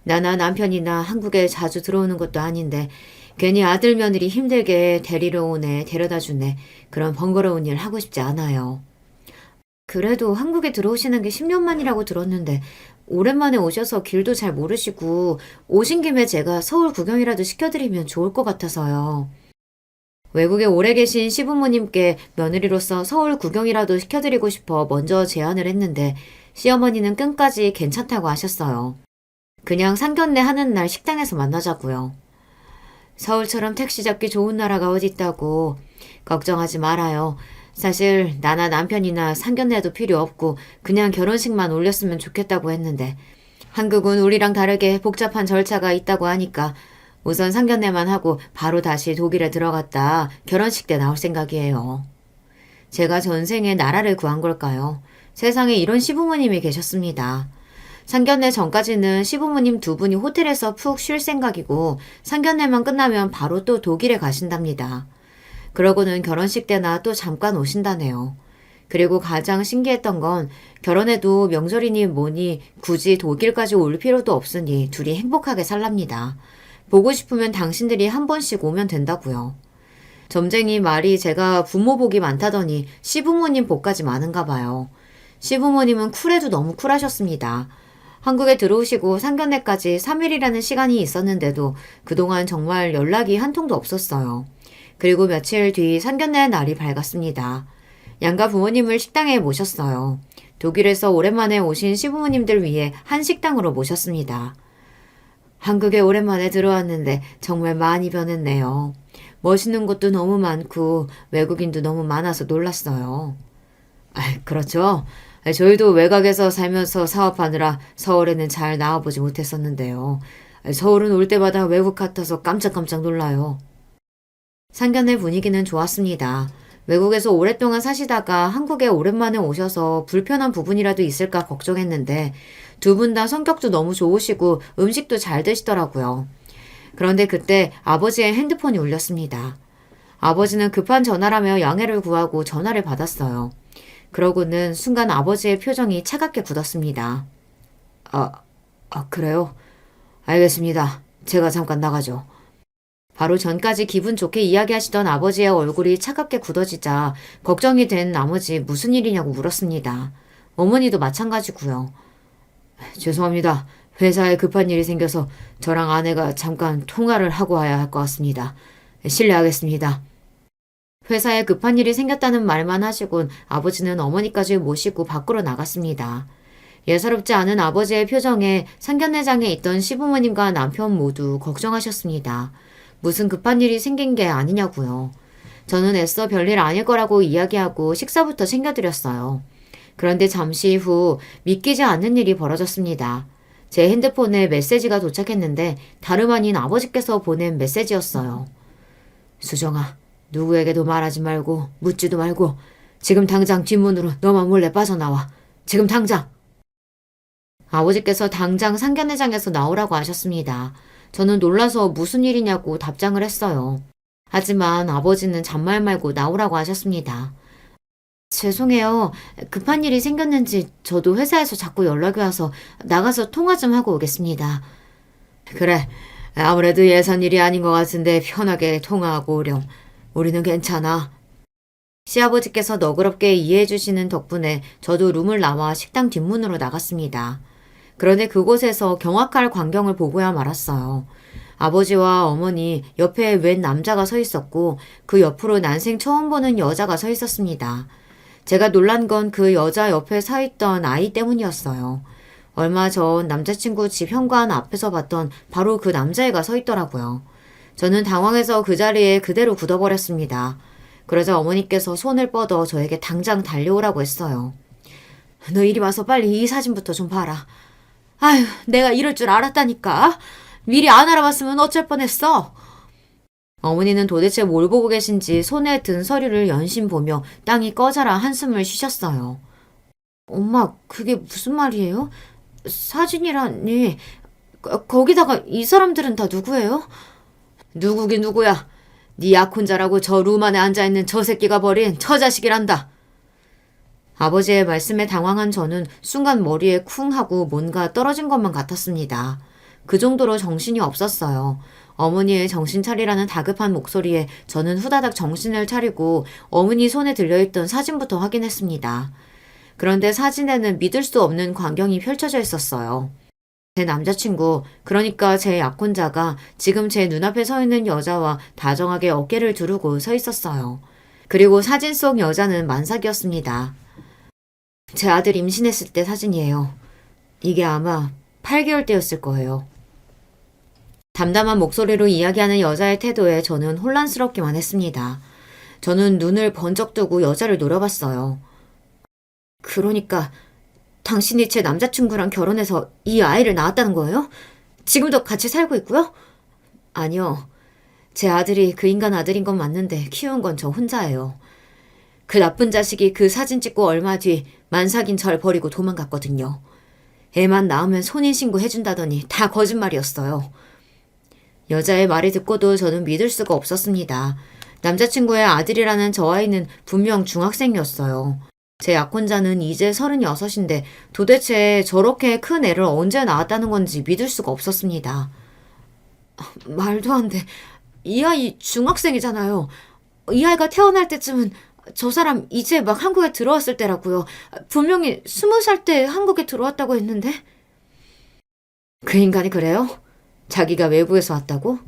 나나 남편이나 한국에 자주 들어오는 것도 아닌데 괜히 아들 며느리 힘들게 데리러 오네 데려다 주네 그런 번거로운 일 하고 싶지 않아요. 그래도 한국에 들어오시는 게 10년 만이라고 들었는데 오랜만에 오셔서 길도 잘 모르시고 오신 김에 제가 서울 구경이라도 시켜드리면 좋을 것 같아서요. 외국에 오래 계신 시부모님께 며느리로서 서울 구경이라도 시켜드리고 싶어 먼저 제안을 했는데 시어머니는 끝까지 괜찮다고 하셨어요. 그냥 상견례 하는 날 식당에서 만나자고요. 서울처럼 택시 잡기 좋은 나라가 어디 있다고. 걱정하지 말아요. 사실 나나 남편이나 상견례도 필요 없고 그냥 결혼식만 올렸으면 좋겠다고 했는데 한국은 우리랑 다르게 복잡한 절차가 있다고 하니까 우선 상견례만 하고 바로 다시 독일에 들어갔다 결혼식 때 나올 생각이에요. 제가 전생에 나라를 구한 걸까요? 세상에 이런 시부모님이 계셨습니다. 상견례 전까지는 시부모님 두 분이 호텔에서 푹 쉴 생각이고 상견례만 끝나면 바로 또 독일에 가신답니다. 그러고는 결혼식 때나 또 잠깐 오신다네요. 그리고 가장 신기했던 건 결혼해도 명절이니 뭐니 굳이 독일까지 올 필요도 없으니 둘이 행복하게 살랍니다. 보고 싶으면 당신들이 한 번씩 오면 된다고요. 점쟁이 말이 제가 부모 복이 많다더니 시부모님 복까지 많은가 봐요. 시부모님은 쿨해도 너무 쿨하셨습니다. 한국에 들어오시고 상견례까지 3일이라는 시간이 있었는데도 그동안 정말 연락이 한 통도 없었어요. 그리고 며칠 뒤 상견례 날이 밝았습니다. 양가 부모님을 식당에 모셨어요. 독일에서 오랜만에 오신 시부모님들 위해 한 식당으로 모셨습니다. 한국에 오랜만에 들어왔는데 정말 많이 변했네요. 멋있는 곳도 너무 많고 외국인도 너무 많아서 놀랐어요. 그렇죠. 저희도 외곽에서 살면서 사업하느라 서울에는 잘 나와보지 못했었는데요. 서울은 올 때마다 외국 같아서 깜짝깜짝 놀라요. 상견례 분위기는 좋았습니다. 외국에서 오랫동안 사시다가 한국에 오랜만에 오셔서 불편한 부분이라도 있을까 걱정했는데 두 분 다 성격도 너무 좋으시고 음식도 잘 드시더라고요. 그런데 그때 아버지의 핸드폰이 울렸습니다. 아버지는 급한 전화라며 양해를 구하고 전화를 받았어요. 그러고는 순간 아버지의 표정이 차갑게 굳었습니다. 그래요? 알겠습니다. 제가 잠깐 나가죠. 바로 전까지 기분 좋게 이야기하시던 아버지의 얼굴이 차갑게 굳어지자 걱정이 된 나머지 무슨 일이냐고 물었습니다. 어머니도 마찬가지고요. 죄송합니다. 회사에 급한 일이 생겨서 저랑 아내가 잠깐 통화를 하고 와야 할 것 같습니다. 실례하겠습니다. 회사에 급한 일이 생겼다는 말만 하시곤 아버지는 어머니까지 모시고 밖으로 나갔습니다. 예사롭지 않은 아버지의 표정에 상견례장에 있던 시부모님과 남편 모두 걱정하셨습니다. 무슨 급한 일이 생긴 게 아니냐고요. 저는 애써 별일 아닐 거라고 이야기하고 식사부터 챙겨드렸어요. 그런데 잠시 후 믿기지 않는 일이 벌어졌습니다. 제 핸드폰에 메시지가 도착했는데 다름 아닌 아버지께서 보낸 메시지였어요. 수정아, 누구에게도 말하지 말고 묻지도 말고 지금 당장 뒷문으로 너만 몰래 빠져나와. 지금 당장. 아버지께서 당장 상견례장에서 나오라고 하셨습니다. 저는 놀라서 무슨 일이냐고 답장을 했어요. 하지만 아버지는 잔말 말고 나오라고 하셨습니다. 죄송해요. 급한 일이 생겼는지 저도 회사에서 자꾸 연락이 와서 나가서 통화 좀 하고 오겠습니다. 그래. 아무래도 예산 일이 아닌 것 같은데 편하게 통화하고 오렴. 우리는 괜찮아. 시아버지께서 너그럽게 이해해 주시는 덕분에 저도 룸을 나와 식당 뒷문으로 나갔습니다. 그런데 그곳에서 경악할 광경을 보고야 말았어요. 아버지와 어머니 옆에 웬 남자가 서 있었고 그 옆으로 난생 처음 보는 여자가 서 있었습니다. 제가 놀란 건 그 여자 옆에 서 있던 아이 때문이었어요. 얼마 전 남자친구 집 현관 앞에서 봤던 바로 그 남자애가 서 있더라고요. 저는 당황해서 그 자리에 그대로 굳어버렸습니다. 그러자 어머니께서 손을 뻗어 저에게 당장 달려오라고 했어요. 너 이리 와서 빨리 이 사진부터 좀 봐라. 아휴, 내가 이럴 줄 알았다니까. 미리 안 알아봤으면 어쩔 뻔했어. 어머니는 도대체 뭘 보고 계신지 손에 든 서류를 연신 보며 땅이 꺼져라 한숨을 쉬셨어요. 엄마, 그게 무슨 말이에요? 사진이라니. 거기다가 이 사람들은 다 누구예요? 누구긴 누구야. 네 약혼자라고 저 룸 안에 앉아있는 저 새끼가 버린 처자식이란다. 아버지의 말씀에 당황한 저는 순간 머리에 쿵 하고 뭔가 떨어진 것만 같았습니다. 그 정도로 정신이 없었어요. 어머니의 정신 차리라는 다급한 목소리에 저는 후다닥 정신을 차리고 어머니 손에 들려있던 사진부터 확인했습니다. 그런데 사진에는 믿을 수 없는 광경이 펼쳐져 있었어요. 제 남자친구, 그러니까 제 약혼자가 지금 제 눈앞에 서 있는 여자와 다정하게 어깨를 두르고 서 있었어요. 그리고 사진 속 여자는 만삭이었습니다. 제 아들 임신했을 때 사진이에요. 이게 아마 8개월 때였을 거예요. 담담한 목소리로 이야기하는 여자의 태도에 저는 혼란스럽기만 했습니다. 저는 눈을 번쩍 뜨고 여자를 노려봤어요. 그러니까 당신이 제 남자친구랑 결혼해서 이 아이를 낳았다는 거예요? 지금도 같이 살고 있고요? 아니요. 제 아들이 그 인간 아들인 건 맞는데 키운 건 저 혼자예요. 그 나쁜 자식이 그 사진 찍고 얼마 뒤 만삭인 절 버리고 도망갔거든요. 애만 낳으면 혼인신고 해준다더니 다 거짓말이었어요. 여자의 말을 듣고도 저는 믿을 수가 없었습니다. 남자친구의 아들이라는 저 아이는 분명 중학생이었어요. 제 약혼자는 이제 36인데 도대체 저렇게 큰 애를 언제 낳았다는 건지 믿을 수가 없었습니다. 말도 안 돼. 이 아이 중학생이잖아요. 이 아이가 태어날 때쯤은 저 사람 이제 막 한국에 들어왔을 때라고요. 분명히 20살 때 한국에 들어왔다고 했는데. 그 인간이 그래요? 자기가 외부에서 왔다고?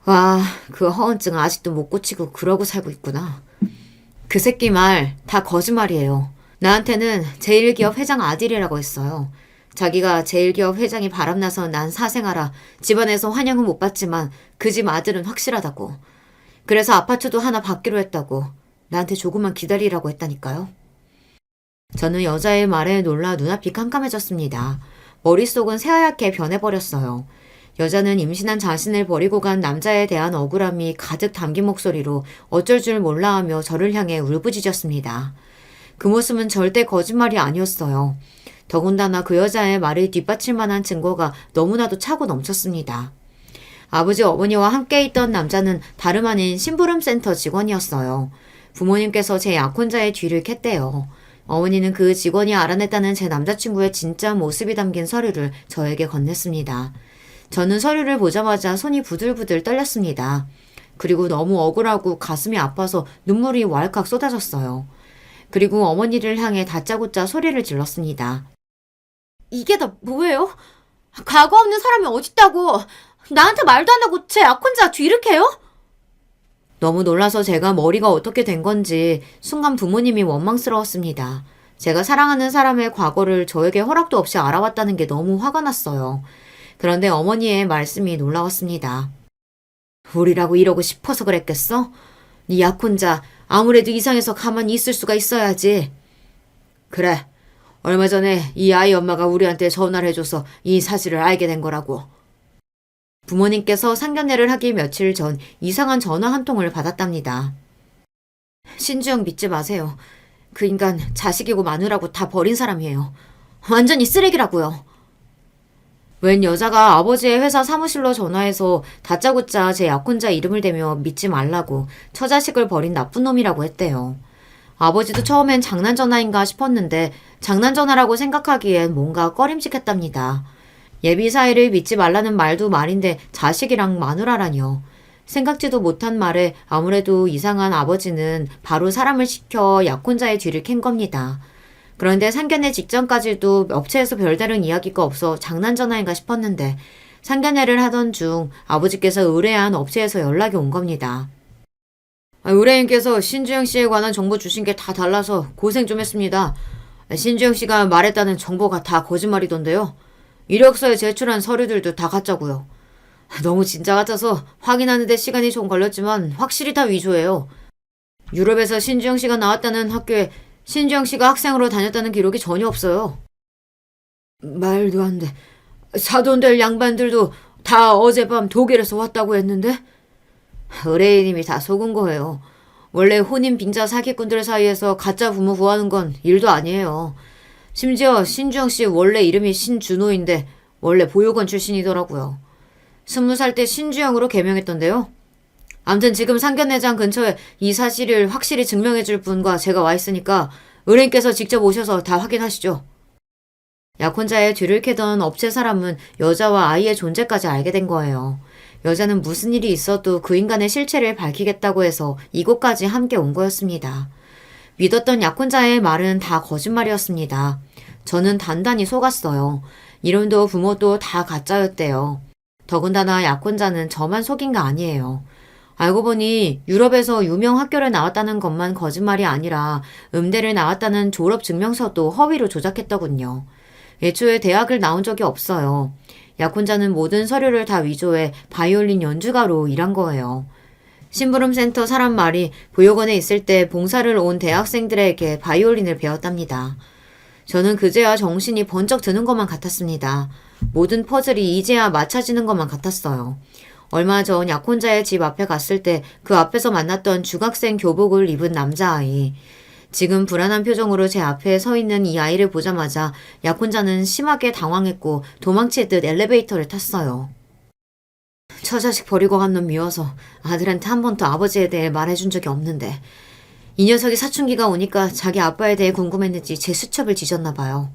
와, 그 허언증 아직도 못 고치고 그러고 살고 있구나. 그 새끼 말 다 거짓말이에요. 나한테는 제일기업 회장 아들이라고 했어요. 자기가 제일기업 회장이 바람나서 난 사생아라 집안에서 환영은 못 받지만 그 집 아들은 확실하다고. 그래서 아파트도 하나 받기로 했다고. 나한테 조금만 기다리라고 했다니까요. 저는 여자의 말에 놀라 눈앞이 깜깜해졌습니다. 머릿속은 새하얗게 변해버렸어요. 여자는 임신한 자신을 버리고 간 남자에 대한 억울함이 가득 담긴 목소리로 어쩔 줄 몰라 하며 저를 향해 울부짖었습니다. 그 모습은 절대 거짓말이 아니었어요. 더군다나 그 여자의 말을 뒷받칠 만한 증거가 너무나도 차고 넘쳤습니다. 아버지 어머니와 함께 있던 남자는 다름 아닌 심부름센터 직원이었어요. 부모님께서 제 약혼자의 뒤를 캤대요. 어머니는 그 직원이 알아냈다는 제 남자친구의 진짜 모습이 담긴 서류를 저에게 건넸습니다. 저는 서류를 보자마자 손이 부들부들 떨렸습니다. 그리고 너무 억울하고 가슴이 아파서 눈물이 왈칵 쏟아졌어요. 그리고 어머니를 향해 다짜고짜 소리를 질렀습니다. 이게 다 뭐예요? 과거 없는 사람이 어딨다고! 나한테 말도 안 하고 제 약혼자 뒤를 캐요? 너무 놀라서 제가 머리가 어떻게 된 건지 순간 부모님이 원망스러웠습니다. 제가 사랑하는 사람의 과거를 저에게 허락도 없이 알아왔다는 게 너무 화가 났어요. 그런데 어머니의 말씀이 놀라웠습니다. 우리라고 이러고 싶어서 그랬겠어? 네 약혼자 아무래도 이상해서 가만히 있을 수가 있어야지. 그래. 얼마 전에 이 아이 엄마가 우리한테 전화를 해줘서 이 사실을 알게 된 거라고. 부모님께서 상견례를 하기 며칠 전 이상한 전화 한 통을 받았답니다. 신주영 믿지 마세요. 그 인간 자식이고 마누라고 다 버린 사람이에요. 완전히 쓰레기라고요. 웬 여자가 아버지의 회사 사무실로 전화해서 다짜고짜 제 약혼자 이름을 대며 믿지 말라고 처자식을 버린 나쁜 놈이라고 했대요. 아버지도 처음엔 장난 전화인가 싶었는데 장난 전화라고 생각하기엔 뭔가 꺼림칙했답니다. 예비 사이를 믿지 말라는 말도 말인데 자식이랑 마누라라뇨. 생각지도 못한 말에 아무래도 이상한 아버지는 바로 사람을 시켜 약혼자의 뒤를 캔 겁니다. 그런데 상견례 직전까지도 업체에서 별다른 이야기가 없어 장난 전화인가 싶었는데 상견례를 하던 중 아버지께서 의뢰한 업체에서 연락이 온 겁니다. 의뢰인께서 신주영 씨에 관한 정보 주신 게 다 달라서 고생 좀 했습니다. 신주영 씨가 말했다는 정보가 다 거짓말이던데요. 이력서에 제출한 서류들도 다 가짜고요. 너무 진짜 같아서 확인하는데 시간이 좀 걸렸지만 확실히 다 위조예요. 유럽에서 신주영 씨가 나왔다는 학교에 신주영 씨가 학생으로 다녔다는 기록이 전혀 없어요. 말도 안 돼. 사돈될 양반들도 다 어젯밤 독일에서 왔다고 했는데? 의뢰인님이 다 속은 거예요. 원래 혼인 빙자 사기꾼들 사이에서 가짜 부모 구하는 건 일도 아니에요. 심지어 신주영 씨 원래 이름이 신준호인데 원래 보육원 출신이더라고요. 20살 때 신주영으로 개명했던데요. 암튼 지금 상견례장 근처에 이 사실을 확실히 증명해줄 분과 제가 와 있으니까 의뢰인께서 직접 오셔서 다 확인하시죠. 약혼자의 뒤를 캐던 업체 사람은 여자와 아이의 존재까지 알게 된 거예요. 여자는 무슨 일이 있어도 그 인간의 실체를 밝히겠다고 해서 이곳까지 함께 온 거였습니다. 믿었던 약혼자의 말은 다 거짓말이었습니다. 저는 단단히 속았어요. 이름도 부모도 다 가짜였대요. 더군다나 약혼자는 저만 속인 거 아니에요. 알고 보니 유럽에서 유명 학교를 나왔다는 것만 거짓말이 아니라 음대를 나왔다는 졸업 증명서도 허위로 조작했더군요. 애초에 대학을 나온 적이 없어요. 약혼자는 모든 서류를 다 위조해 바이올린 연주가로 일한 거예요. 심부름센터 사람 말이 보육원에 있을 때 봉사를 온 대학생들에게 바이올린을 배웠답니다. 저는 그제야 정신이 번쩍 드는 것만 같았습니다. 모든 퍼즐이 이제야 맞춰지는 것만 같았어요. 얼마 전 약혼자의 집 앞에 갔을 때 그 앞에서 만났던 중학생 교복을 입은 남자아이. 지금 불안한 표정으로 제 앞에 서 있는 이 아이를 보자마자 약혼자는 심하게 당황했고 도망치듯 엘리베이터를 탔어요. 처자식 버리고 간 놈 미워서 아들한테 한 번도 아버지에 대해 말해준 적이 없는데 이 녀석이 사춘기가 오니까 자기 아빠에 대해 궁금했는지 제 수첩을 뒤졌나 봐요.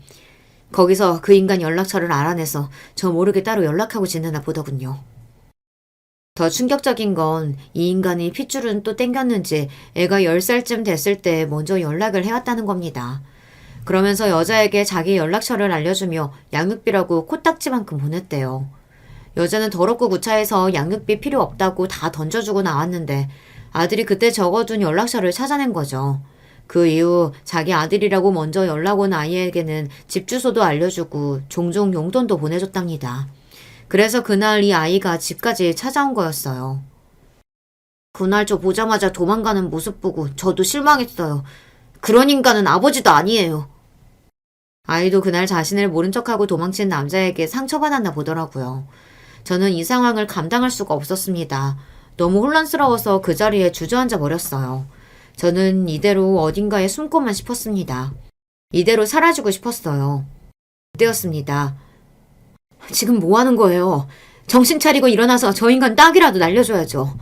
거기서 그 인간 연락처를 알아내서 저 모르게 따로 연락하고 지내나 보더군요. 더 충격적인 건 이 인간이 핏줄은 또 땡겼는지 애가 10살쯤 됐을 때 먼저 연락을 해왔다는 겁니다. 그러면서 여자에게 자기 연락처를 알려주며 양육비라고 코딱지만큼 보냈대요. 여자는 더럽고 구차해서 양육비 필요 없다고 다 던져주고 나왔는데 아들이 그때 적어둔 연락처를 찾아낸 거죠. 그 이후 자기 아들이라고 먼저 연락 온 아이에게는 집 주소도 알려주고 종종 용돈도 보내줬답니다. 그래서 그날 이 아이가 집까지 찾아온 거였어요. 그날 저 보자마자 도망가는 모습 보고 저도 실망했어요. 그런 인간은 아버지도 아니에요. 아이도 그날 자신을 모른 척하고 도망친 남자에게 상처받았나 보더라고요. 저는 이 상황을 감당할 수가 없었습니다. 너무 혼란스러워서 그 자리에 주저앉아 버렸어요. 저는 이대로 어딘가에 숨고만 싶었습니다. 이대로 사라지고 싶었어요. 그때였습니다. 지금 뭐 하는 거예요? 정신 차리고 일어나서 저 인간 딱이라도 날려줘야죠.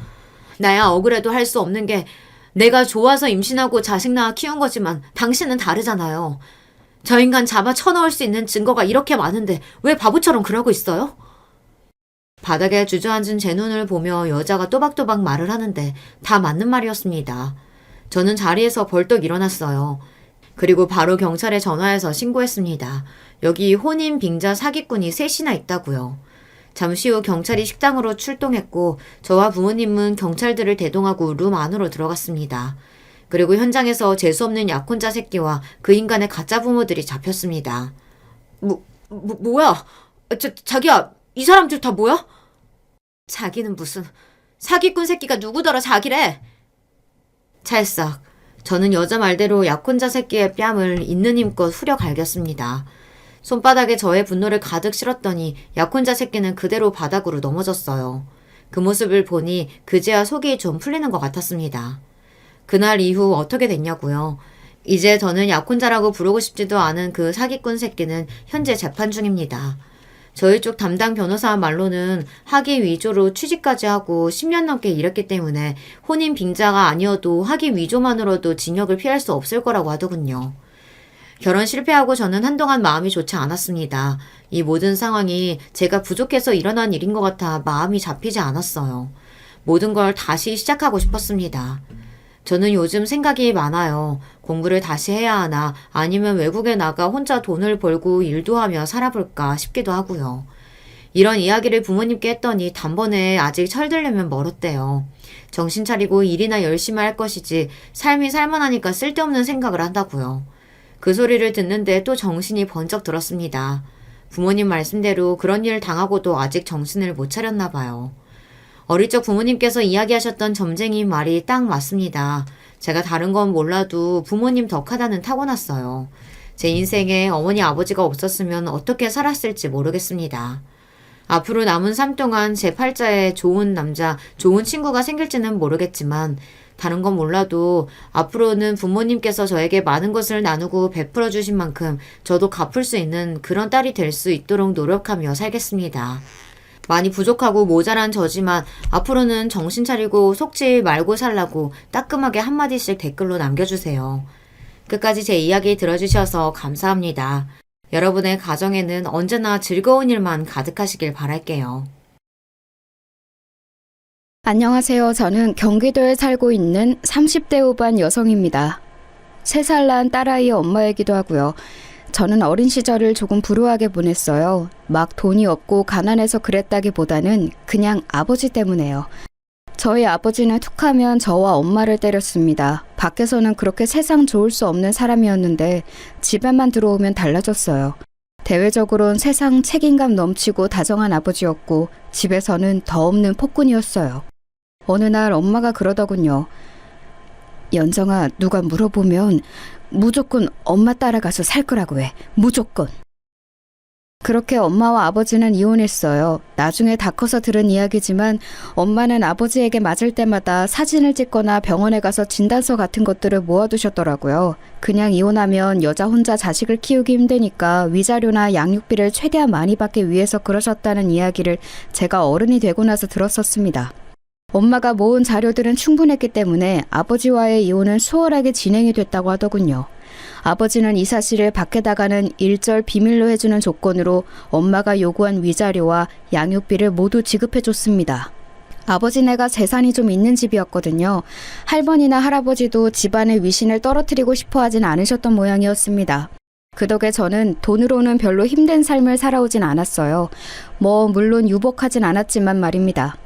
나야 억울해도 할 수 없는 게 내가 좋아서 임신하고 자식 낳아 키운 거지만 당신은 다르잖아요. 저 인간 잡아 쳐넣을 수 있는 증거가 이렇게 많은데 왜 바보처럼 그러고 있어요? 바닥에 주저앉은 제 눈을 보며 여자가 또박또박 말을 하는데 다 맞는 말이었습니다. 저는 자리에서 벌떡 일어났어요. 그리고 바로 경찰에 전화해서 신고했습니다. 여기 혼인 빙자 사기꾼이 셋이나 있다고요. 잠시 후 경찰이 식당으로 출동했고 저와 부모님은 경찰들을 대동하고 룸 안으로 들어갔습니다. 그리고 현장에서 재수없는 약혼자 새끼와 그 인간의 가짜 부모들이 잡혔습니다. 뭐야? 자기야, 이 사람들 다 뭐야? 자기는 무슨 사기꾼 새끼가 누구더러 자기래? 찰싹. 저는 여자 말대로 약혼자 새끼의 뺨을 있는 힘껏 후려 갈겼습니다. 손바닥에 저의 분노를 가득 실었더니 약혼자 새끼는 그대로 바닥으로 넘어졌어요. 그 모습을 보니 그제야 속이 좀 풀리는 것 같았습니다. 그날 이후 어떻게 됐냐고요. 이제 저는 약혼자라고 부르고 싶지도 않은 그 사기꾼 새끼는 현재 재판 중입니다. 저희 쪽 담당 변호사 말로는 학위 위조로 취직까지 하고 10년 넘게 일했기 때문에 혼인 빙자가 아니어도 학위 위조만으로도 징역을 피할 수 없을 거라고 하더군요. 결혼 실패하고 저는 한동안 마음이 좋지 않았습니다. 이 모든 상황이 제가 부족해서 일어난 일인 것 같아 마음이 잡히지 않았어요. 모든 걸 다시 시작하고 싶었습니다. 저는 요즘 생각이 많아요. 공부를 다시 해야 하나 아니면 외국에 나가 혼자 돈을 벌고 일도 하며 살아볼까 싶기도 하고요. 이런 이야기를 부모님께 했더니 단번에 아직 철들려면 멀었대요. 정신 차리고 일이나 열심히 할 것이지 삶이 살만하니까 쓸데없는 생각을 한다고요. 그 소리를 듣는데 또 정신이 번쩍 들었습니다. 부모님 말씀대로 그런 일을 당하고도 아직 정신을 못 차렸나 봐요. 어릴 적 부모님께서 이야기하셨던 점쟁이 말이 딱 맞습니다. 제가 다른 건 몰라도 부모님 덕하다는 타고났어요. 제 인생에 어머니 아버지가 없었으면 어떻게 살았을지 모르겠습니다. 앞으로 남은 삶 동안 제 팔자에 좋은 남자, 좋은 친구가 생길지는 모르겠지만 다른 건 몰라도 앞으로는 부모님께서 저에게 많은 것을 나누고 베풀어 주신 만큼 저도 갚을 수 있는 그런 딸이 될 수 있도록 노력하며 살겠습니다. 많이 부족하고 모자란 저지만 앞으로는 정신 차리고 속지 말고 살라고 따끔하게 한마디씩 댓글로 남겨주세요. 끝까지 제 이야기 들어주셔서 감사합니다. 여러분의 가정에는 언제나 즐거운 일만 가득하시길 바랄게요. 안녕하세요. 저는 경기도에 살고 있는 30대 후반 여성입니다. 3살 난 딸아이의 엄마이기도 하고요. 저는 어린 시절을 조금 불우하게 보냈어요. 막 돈이 없고 가난해서 그랬다기보다는 그냥 아버지 때문에요. 저희 아버지는 툭하면 저와 엄마를 때렸습니다. 밖에서는 그렇게 세상 좋을 수 없는 사람이었는데 집에만 들어오면 달라졌어요. 대외적으로는 세상 책임감 넘치고 다정한 아버지였고 집에서는 더 없는 폭군이었어요. 어느 날 엄마가 그러더군요. 연정아, 누가 물어보면 무조건 엄마 따라가서 살 거라고 해. 무조건. 그렇게 엄마와 아버지는 이혼했어요. 나중에 다 커서 들은 이야기지만 엄마는 아버지에게 맞을 때마다 사진을 찍거나 병원에 가서 진단서 같은 것들을 모아두셨더라고요. 그냥 이혼하면 여자 혼자 자식을 키우기 힘드니까 위자료나 양육비를 최대한 많이 받기 위해서 그러셨다는 이야기를 제가 어른이 되고 나서 들었었습니다. 엄마가 모은 자료들은 충분했기 때문에 아버지와의 이혼은 수월하게 진행이 됐다고 하더군요. 아버지는 이 사실을 밖에다가는 일절 비밀로 해주는 조건으로 엄마가 요구한 위자료와 양육비를 모두 지급해줬습니다. 아버지네가 재산이 좀 있는 집이었거든요. 할머니나 할아버지도 집안의 위신을 떨어뜨리고 싶어 하진 않으셨던 모양이었습니다. 그 덕에 저는 돈으로는 별로 힘든 삶을 살아오진 않았어요. 물론 유복하진 않았지만 말입니다.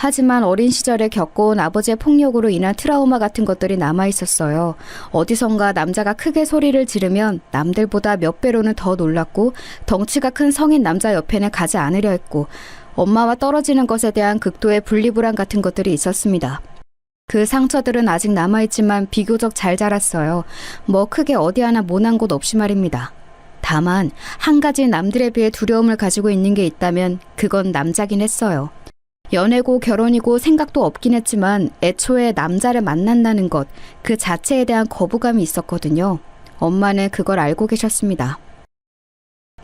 하지만 어린 시절에 겪어온 아버지의 폭력으로 인한 트라우마 같은 것들이 남아있었어요. 어디선가 남자가 크게 소리를 지르면 남들보다 몇 배로는 더 놀랐고 덩치가 큰 성인 남자 옆에는 가지 않으려 했고 엄마와 떨어지는 것에 대한 극도의 분리불안 같은 것들이 있었습니다. 그 상처들은 아직 남아있지만 비교적 잘 자랐어요. 크게 어디 하나 모난 곳 없이 말입니다. 다만 한 가지 남들에 비해 두려움을 가지고 있는 게 있다면 그건 남자긴 했어요. 연애고 결혼이고 생각도 없긴 했지만 애초에 남자를 만난다는 것, 그 자체에 대한 거부감이 있었거든요. 엄마는 그걸 알고 계셨습니다.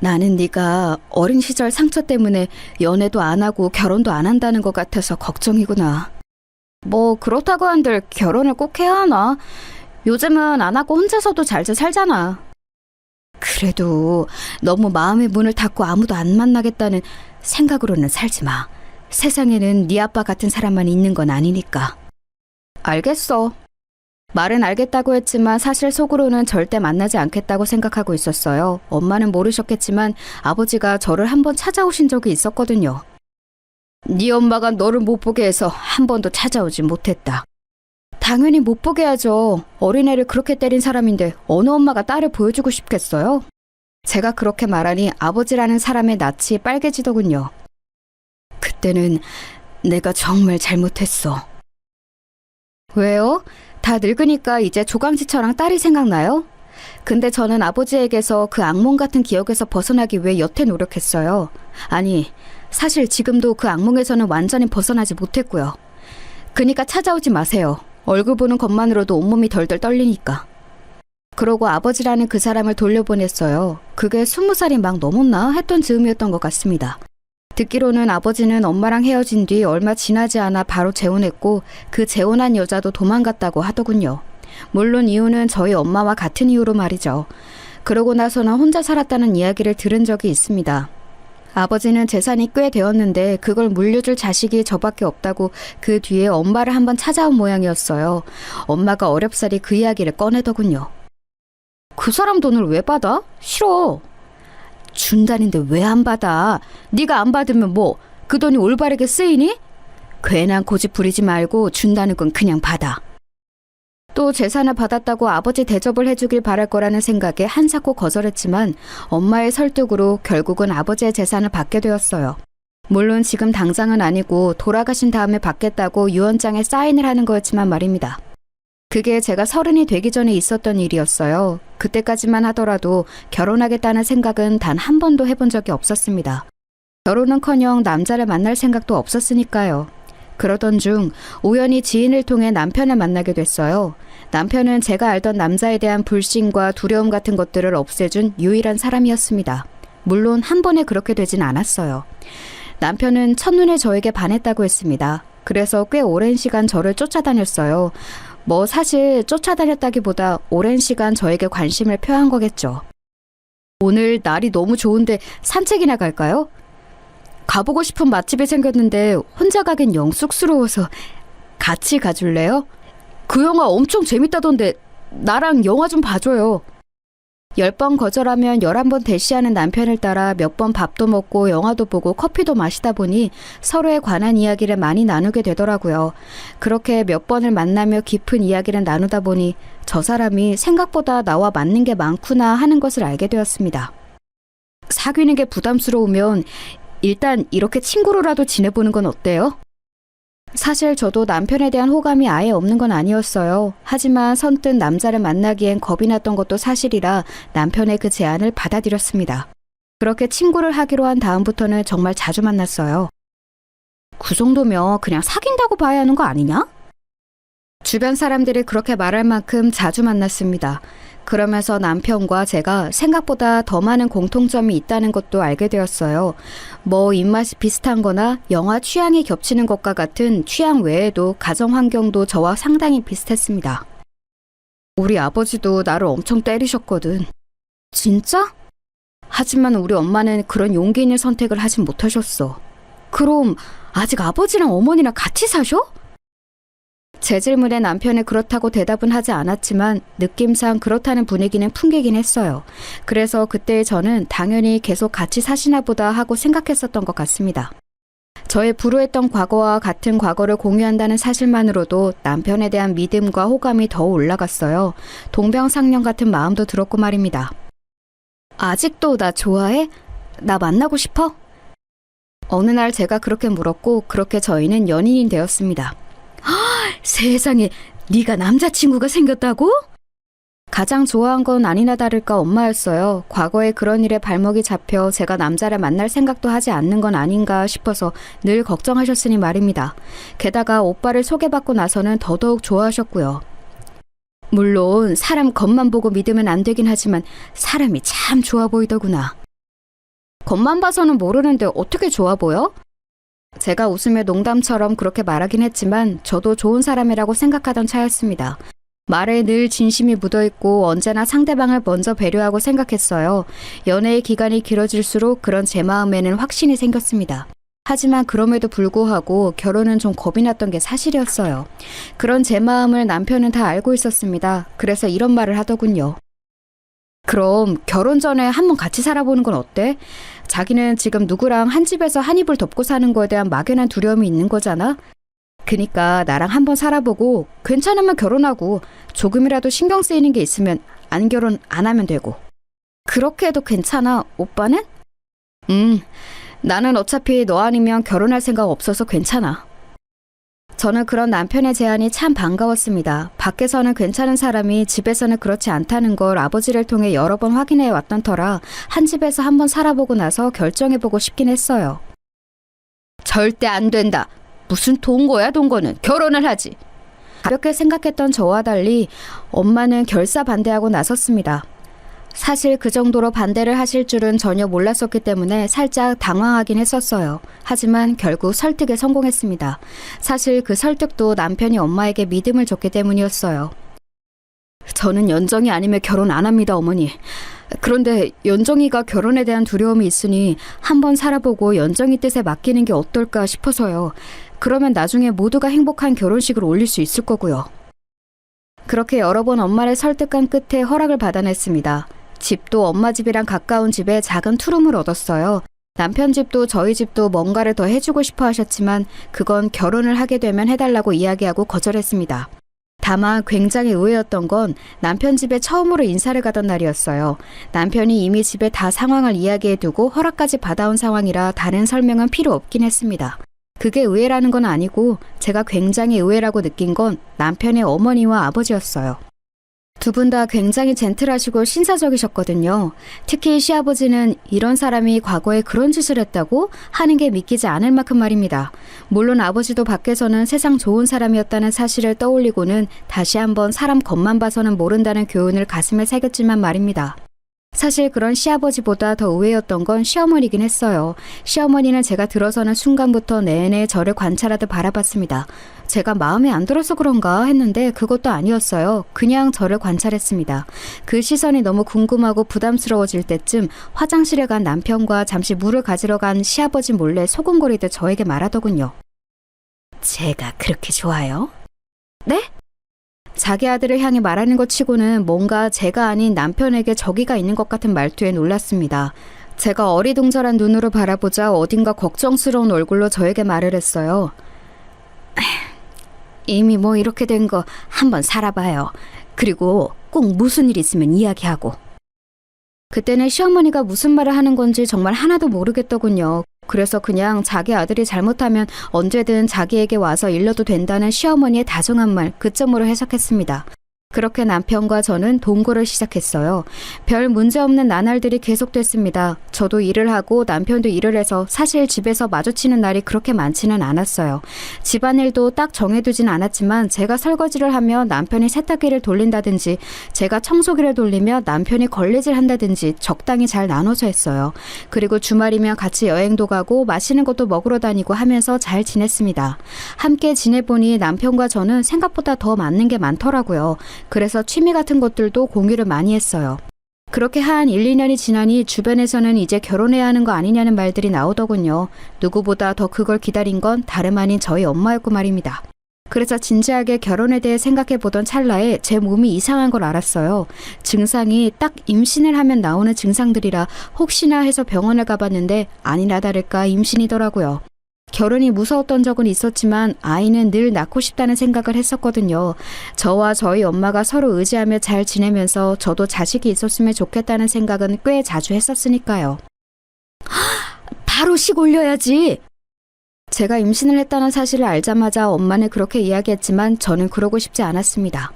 나는 네가 어린 시절 상처 때문에 연애도 안 하고 결혼도 안 한다는 것 같아서 걱정이구나. 그렇다고 한들 결혼을 꼭 해야 하나? 요즘은 안 하고 혼자서도 잘잘 살잖아. 그래도 너무 마음의 문을 닫고 아무도 안 만나겠다는 생각으로는 살지 마. 세상에는 네 아빠 같은 사람만 있는 건 아니니까. 알겠어. 말은 알겠다고 했지만 사실 속으로는 절대 만나지 않겠다고 생각하고 있었어요. 엄마는 모르셨겠지만 아버지가 저를 한번 찾아오신 적이 있었거든요. 네 엄마가 너를 못 보게 해서 한 번도 찾아오지 못했다. 당연히 못 보게 하죠. 어린애를 그렇게 때린 사람인데 어느 엄마가 딸을 보여주고 싶겠어요? 제가 그렇게 말하니 아버지라는 사람의 낯이 빨개지더군요. 그때는 내가 정말 잘못했어. 왜요? 다 늙으니까 이제 조강지처랑 딸이 생각나요? 근데 저는 아버지에게서 그 악몽 같은 기억에서 벗어나기 위해 여태 노력했어요. 아니, 사실 지금도 그 악몽에서는 완전히 벗어나지 못했고요. 그니까 찾아오지 마세요. 얼굴 보는 것만으로도 온몸이 덜덜 떨리니까. 그러고 아버지라는 그 사람을 돌려보냈어요. 그게 20살이 막 넘었나 했던 즈음이었던 것 같습니다. 듣기로는 아버지는 엄마랑 헤어진 뒤 얼마 지나지 않아 바로 재혼했고 그 재혼한 여자도 도망갔다고 하더군요. 물론 이유는 저희 엄마와 같은 이유로 말이죠. 그러고 나서는 혼자 살았다는 이야기를 들은 적이 있습니다. 아버지는 재산이 꽤 되었는데 그걸 물려줄 자식이 저밖에 없다고 그 뒤에 엄마를 한번 찾아온 모양이었어요. 엄마가 어렵사리 그 이야기를 꺼내더군요. 그 사람 돈을 왜 받아? 싫어. 준다는데 왜 안 받아? 네가 안 받으면 뭐 그 돈이 올바르게 쓰이니? 괜한 고집 부리지 말고 준다는 건 그냥 받아. 또 재산을 받았다고 아버지 대접을 해주길 바랄 거라는 생각에 한사코 거절했지만 엄마의 설득으로 결국은 아버지의 재산을 받게 되었어요. 물론 지금 당장은 아니고 돌아가신 다음에 받겠다고 유언장에 사인을 하는 거였지만 말입니다. 그게 제가 30이 되기 전에 있었던 일이었어요. 그때까지만 하더라도 결혼하겠다는 생각은 단 한 번도 해본 적이 없었습니다. 결혼은커녕 남자를 만날 생각도 없었으니까요. 그러던 중 우연히 지인을 통해 남편을 만나게 됐어요. 남편은 제가 알던 남자에 대한 불신과 두려움 같은 것들을 없애준 유일한 사람이었습니다. 물론 한 번에 그렇게 되진 않았어요. 남편은 첫눈에 저에게 반했다고 했습니다. 그래서 꽤 오랜 시간 저를 쫓아다녔어요. 뭐 사실 쫓아다녔다기보다 오랜 시간 저에게 관심을 표한 거겠죠. 오늘 날이 너무 좋은데 산책이나 갈까요? 가보고 싶은 맛집이 생겼는데 혼자 가긴 영 쑥스러워서 같이 가줄래요? 그 영화 엄청 재밌다던데 나랑 영화 좀 봐줘요. 10번 거절하면 11번 대시하는 남편을 따라 몇 번 밥도 먹고 영화도 보고 커피도 마시다 보니 서로에 관한 이야기를 많이 나누게 되더라고요. 그렇게 몇 번을 만나며 깊은 이야기를 나누다 보니 저 사람이 생각보다 나와 맞는 게 많구나 하는 것을 알게 되었습니다. 사귀는 게 부담스러우면 일단 이렇게 친구로라도 지내보는 건 어때요? 사실 저도 남편에 대한 호감이 아예 없는 건 아니었어요. 하지만 선뜻 남자를 만나기엔 겁이 났던 것도 사실이라 남편의 그 제안을 받아들였습니다. 그렇게 친구를 하기로 한 다음부터는 정말 자주 만났어요. 그 정도면 그냥 사귄다고 봐야 하는 거 아니냐? 주변 사람들이 그렇게 말할 만큼 자주 만났습니다. 그러면서 남편과 제가 생각보다 더 많은 공통점이 있다는 것도 알게 되었어요. 뭐 입맛이 비슷한 거나 영화 취향이 겹치는 것과 같은 취향 외에도 가정 환경도 저와 상당히 비슷했습니다. 우리 아버지도 나를 엄청 때리셨거든. 진짜? 하지만 우리 엄마는 그런 용기 있는 선택을 하진 못하셨어. 그럼 아직 아버지랑 어머니랑 같이 사셔? 제 질문에 남편은 그렇다고 대답은 하지 않았지만 느낌상 그렇다는 분위기는 풍기긴 했어요. 그래서 그때 저는 당연히 계속 같이 사시나 보다 하고 생각했었던 것 같습니다. 저의 불우했던 과거와 같은 과거를 공유한다는 사실만으로도 남편에 대한 믿음과 호감이 더 올라갔어요. 동병상련 같은 마음도 들었고 말입니다. 아직도 나 좋아해? 나 만나고 싶어? 어느 날 제가 그렇게 물었고 그렇게 저희는 연인이 되었습니다. 세상에, 네가 남자친구가 생겼다고? 가장 좋아한 건 아니나 다를까 엄마였어요. 과거에 그런 일에 발목이 잡혀 제가 남자를 만날 생각도 하지 않는 건 아닌가 싶어서 늘 걱정하셨으니 말입니다. 게다가 오빠를 소개받고 나서는 더더욱 좋아하셨고요. 물론 사람 겉만 보고 믿으면 안 되긴 하지만 사람이 참 좋아 보이더구나. 겉만 봐서는 모르는데 어떻게 좋아 보여? 제가 웃으며 농담처럼 그렇게 말하긴 했지만 저도 좋은 사람이라고 생각하던 차였습니다. 말에 늘 진심이 묻어있고 언제나 상대방을 먼저 배려하고 생각했어요. 연애의 기간이 길어질수록 그런 제 마음에는 확신이 생겼습니다. 하지만 그럼에도 불구하고 결혼은 좀 겁이 났던 게 사실이었어요. 그런 제 마음을 남편은 다 알고 있었습니다. 그래서 이런 말을 하더군요. 그럼 결혼 전에 한번 같이 살아보는 건 어때? 자기는 지금 누구랑 한 집에서 한 이불 덮고 사는 거에 대한 막연한 두려움이 있는 거잖아? 그니까 나랑 한번 살아보고 괜찮으면 결혼하고 조금이라도 신경 쓰이는 게 있으면 안 결혼 안 하면 되고. 그렇게 해도 괜찮아, 오빠는? 나는 어차피 너 아니면 결혼할 생각 없어서 괜찮아. 저는 그런 남편의 제안이 참 반가웠습니다. 밖에서는 괜찮은 사람이 집에서는 그렇지 않다는 걸 아버지를 통해 여러 번 확인해 왔던 터라 한 집에서 한번 살아보고 나서 결정해보고 싶긴 했어요. 절대 안 된다. 무슨 동거야 동거는. 결혼을 하지. 가볍게 생각했던 저와 달리 엄마는 결사 반대하고 나섰습니다. 사실 그 정도로 반대를 하실 줄은 전혀 몰랐었기 때문에 살짝 당황하긴 했었어요. 하지만 결국 설득에 성공했습니다. 사실 그 설득도 남편이 엄마에게 믿음을 줬기 때문이었어요. 저는 연정이 아니면 결혼 안 합니다, 어머니. 그런데 연정이가 결혼에 대한 두려움이 있으니 한번 살아보고 연정이 뜻에 맡기는 게 어떨까 싶어서요. 그러면 나중에 모두가 행복한 결혼식을 올릴 수 있을 거고요. 그렇게 여러 번 엄마를 설득한 끝에 허락을 받아냈습니다. 집도 엄마 집이랑 가까운 집에 작은 투룸을 얻었어요. 남편 집도 저희 집도 뭔가를 더 해주고 싶어 하셨지만 그건 결혼을 하게 되면 해달라고 이야기하고 거절했습니다. 다만 굉장히 의외였던 건 남편 집에 처음으로 인사를 가던 날이었어요. 남편이 이미 집에 다 상황을 이야기해두고 허락까지 받아온 상황이라 다른 설명은 필요 없긴 했습니다. 그게 의외라는 건 아니고 제가 굉장히 의외라고 느낀 건 남편의 어머니와 아버지였어요. 두 분 다 굉장히 젠틀하시고 신사적이셨거든요. 특히 시아버지는 이런 사람이 과거에 그런 짓을 했다고 하는 게 믿기지 않을 만큼 말입니다. 물론 아버지도 밖에서는 세상 좋은 사람이었다는 사실을 떠올리고는 다시 한번 사람 겉만 봐서는 모른다는 교훈을 가슴에 새겼지만 말입니다. 사실 그런 시아버지보다 더 의외였던 건 시어머니긴 했어요. 시어머니는 제가 들어서는 순간부터 내내 저를 관찰하듯 바라봤습니다. 제가 마음에 안 들어서 그런가 했는데 그것도 아니었어요. 그냥 저를 관찰했습니다. 그 시선이 너무 궁금하고 부담스러워질 때쯤 화장실에 간 남편과 잠시 물을 가지러 간 시아버지 몰래 소곤거리듯 저에게 말하더군요. 제가 그렇게 좋아요? 네? 자기 아들을 향해 말하는 것 치고는 뭔가 제가 아닌 남편에게 적의가 있는 것 같은 말투에 놀랐습니다. 제가 어리둥절한 눈으로 바라보자 어딘가 걱정스러운 얼굴로 저에게 말을 했어요. 이미 뭐 이렇게 된 거 한번 살아봐요. 그리고 꼭 무슨 일 있으면 이야기하고. 그때는 시어머니가 무슨 말을 하는 건지 정말 하나도 모르겠더군요. 그래서 그냥 자기 아들이 잘못하면 언제든 자기에게 와서 일러도 된다는 시어머니의 다정한 말, 그점으로 해석했습니다. 그렇게 남편과 저는 동거를 시작했어요. 별 문제 없는 나날들이 계속됐습니다. 저도 일을 하고 남편도 일을 해서 사실 집에서 마주치는 날이 그렇게 많지는 않았어요. 집안일도 딱 정해두진 않았지만 제가 설거지를 하며 남편이 세탁기를 돌린다든지 제가 청소기를 돌리며 남편이 걸레질 한다든지 적당히 잘 나눠서 했어요. 그리고 주말이면 같이 여행도 가고 맛있는 것도 먹으러 다니고 하면서 잘 지냈습니다. 함께 지내보니 남편과 저는 생각보다 더 맞는 게 많더라고요. 그래서 취미 같은 것들도 공유를 많이 했어요. 그렇게 한 1, 2년이 지나니 주변에서는 이제 결혼해야 하는 거 아니냐는 말들이 나오더군요. 누구보다 더 그걸 기다린 건 다름 아닌 저희 엄마였고 말입니다. 그래서 진지하게 결혼에 대해 생각해보던 찰나에 제 몸이 이상한 걸 알았어요. 증상이 딱 임신을 하면 나오는 증상들이라 혹시나 해서 병원을 가봤는데 아니나 다를까 임신이더라고요. 결혼이 무서웠던 적은 있었지만 아이는 늘 낳고 싶다는 생각을 했었거든요. 저와 저희 엄마가 서로 의지하며 잘 지내면서 저도 자식이 있었으면 좋겠다는 생각은 꽤 자주 했었으니까요. 바로 식 올려야지! 제가 임신을 했다는 사실을 알자마자 엄마는 그렇게 이야기했지만 저는 그러고 싶지 않았습니다.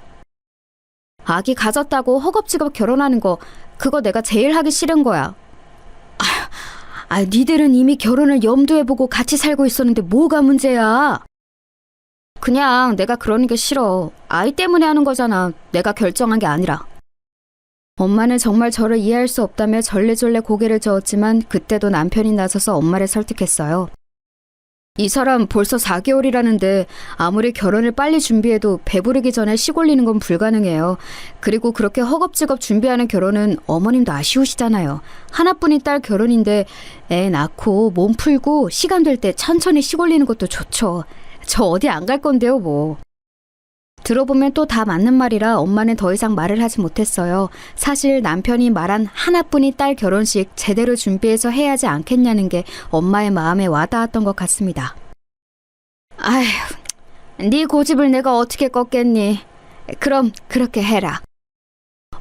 아기 가졌다고 허겁지겁 결혼하는 거, 그거 내가 제일 하기 싫은 거야. 니들은 이미 결혼을 염두에 보고 같이 살고 있었는데 뭐가 문제야? 그냥 내가 그러는 게 싫어. 아이 때문에 하는 거잖아. 내가 결정한 게 아니라. 엄마는 정말 저를 이해할 수 없다며 절레절레 고개를 저었지만 그때도 남편이 나서서 엄마를 설득했어요. 이 사람 벌써 4개월이라는데 아무리 결혼을 빨리 준비해도 배부르기 전에 식 올리는 건 불가능해요. 그리고 그렇게 허겁지겁 준비하는 결혼은 어머님도 아쉬우시잖아요. 하나뿐인 딸 결혼인데 애 낳고 몸 풀고 시간 될 때 천천히 식 올리는 것도 좋죠. 저 어디 안 갈 건데요 뭐. 들어보면 또 다 맞는 말이라 엄마는 더 이상 말을 하지 못했어요. 사실 남편이 말한 하나뿐인 딸 결혼식 제대로 준비해서 해야 하지 않겠냐는 게 엄마의 마음에 와닿았던 것 같습니다. 아휴, 네 고집을 내가 어떻게 꺾겠니? 그럼 그렇게 해라.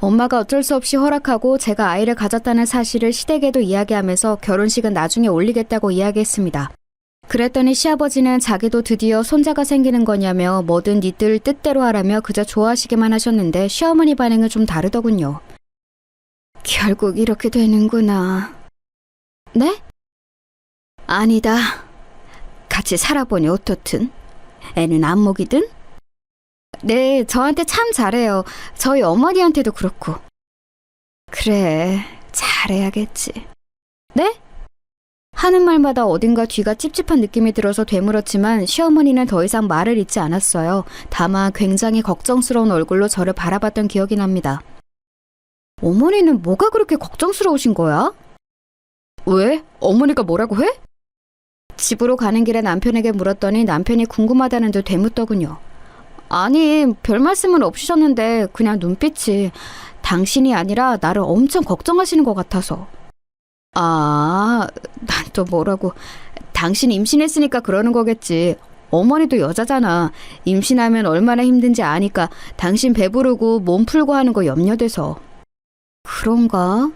엄마가 어쩔 수 없이 허락하고 제가 아이를 가졌다는 사실을 시댁에도 이야기하면서 결혼식은 나중에 올리겠다고 이야기했습니다. 그랬더니 시아버지는 자기도 드디어 손자가 생기는 거냐며 뭐든 니들 뜻대로 하라며 그저 좋아하시기만 하셨는데 시어머니 반응은 좀 다르더군요. 결국 이렇게 되는구나. 네? 아니다. 같이 살아보니 어떻든? 애는 안 먹이든? 네, 저한테 참 잘해요. 저희 어머니한테도 그렇고. 그래, 잘해야겠지. 네? 하는 말마다 어딘가 뒤가 찝찝한 느낌이 들어서 되물었지만 시어머니는 더 이상 말을 잇지 않았어요. 다만 굉장히 걱정스러운 얼굴로 저를 바라봤던 기억이 납니다. 어머니는 뭐가 그렇게 걱정스러우신 거야? 왜? 어머니가 뭐라고 해? 집으로 가는 길에 남편에게 물었더니 남편이 궁금하다는 듯 되묻더군요. 아니, 별 말씀은 없으셨는데 그냥 눈빛이 당신이 아니라 나를 엄청 걱정하시는 것 같아서. 아, 난 또 뭐라고. 당신 임신했으니까 그러는 거겠지. 어머니도 여자잖아. 임신하면 얼마나 힘든지 아니까 당신 배부르고 몸 풀고 하는 거 염려돼서. 그런가?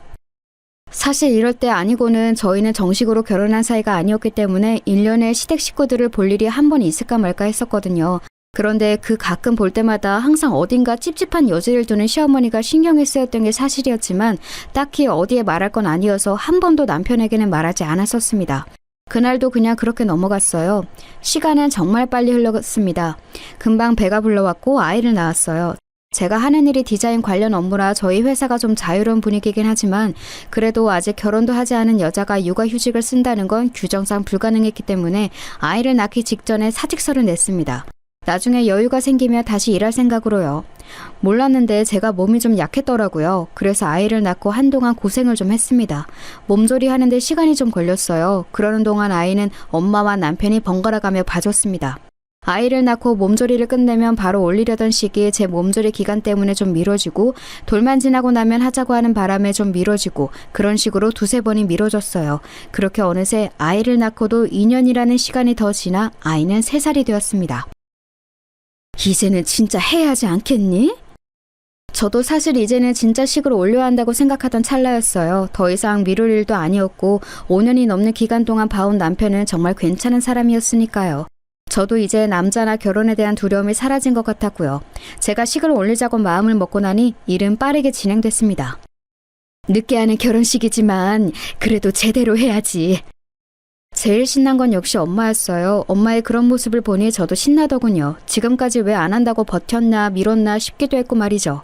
사실 이럴 때 아니고는 저희는 정식으로 결혼한 사이가 아니었기 때문에 1년에 시댁 식구들을 볼 일이 한 번 있을까 말까 했었거든요. 그런데 그 가끔 볼 때마다 항상 어딘가 찝찝한 여지를 두는 시어머니가 신경이 쓰였던 게 사실이었지만 딱히 어디에 말할 건 아니어서 한 번도 남편에게는 말하지 않았었습니다. 그날도 그냥 그렇게 넘어갔어요. 시간은 정말 빨리 흘렀습니다. 금방 배가 불러왔고 아이를 낳았어요. 제가 하는 일이 디자인 관련 업무라 저희 회사가 좀 자유로운 분위기긴 하지만 그래도 아직 결혼도 하지 않은 여자가 육아휴직을 쓴다는 건 규정상 불가능했기 때문에 아이를 낳기 직전에 사직서를 냈습니다. 나중에 여유가 생기면 다시 일할 생각으로요. 몰랐는데 제가 몸이 좀 약했더라고요. 그래서 아이를 낳고 한동안 고생을 좀 했습니다. 몸조리 하는데 시간이 좀 걸렸어요. 그러는 동안 아이는 엄마와 남편이 번갈아가며 봐줬습니다. 아이를 낳고 몸조리를 끝내면 바로 올리려던 시기에 제 몸조리 기간 때문에 좀 미뤄지고 돌만 지나고 나면 하자고 하는 바람에 좀 미뤄지고 그런 식으로 두세 번이 미뤄졌어요. 그렇게 어느새 아이를 낳고도 2년이라는 시간이 더 지나 아이는 3살이 되었습니다. 이제는 진짜 해야 하지 않겠니? 저도 사실 이제는 진짜 식을 올려야 한다고 생각하던 찰나였어요. 더 이상 미룰 일도 아니었고 5년이 넘는 기간 동안 봐온 남편은 정말 괜찮은 사람이었으니까요. 저도 이제 남자나 결혼에 대한 두려움이 사라진 것 같았고요. 제가 식을 올리자고 마음을 먹고 나니 일은 빠르게 진행됐습니다. 늦게 하는 결혼식이지만 그래도 제대로 해야지. 제일 신난 건 역시 엄마였어요. 엄마의 그런 모습을 보니 저도 신나더군요. 지금까지 왜 안 한다고 버텼나 미뤘나 싶기도 했고 말이죠.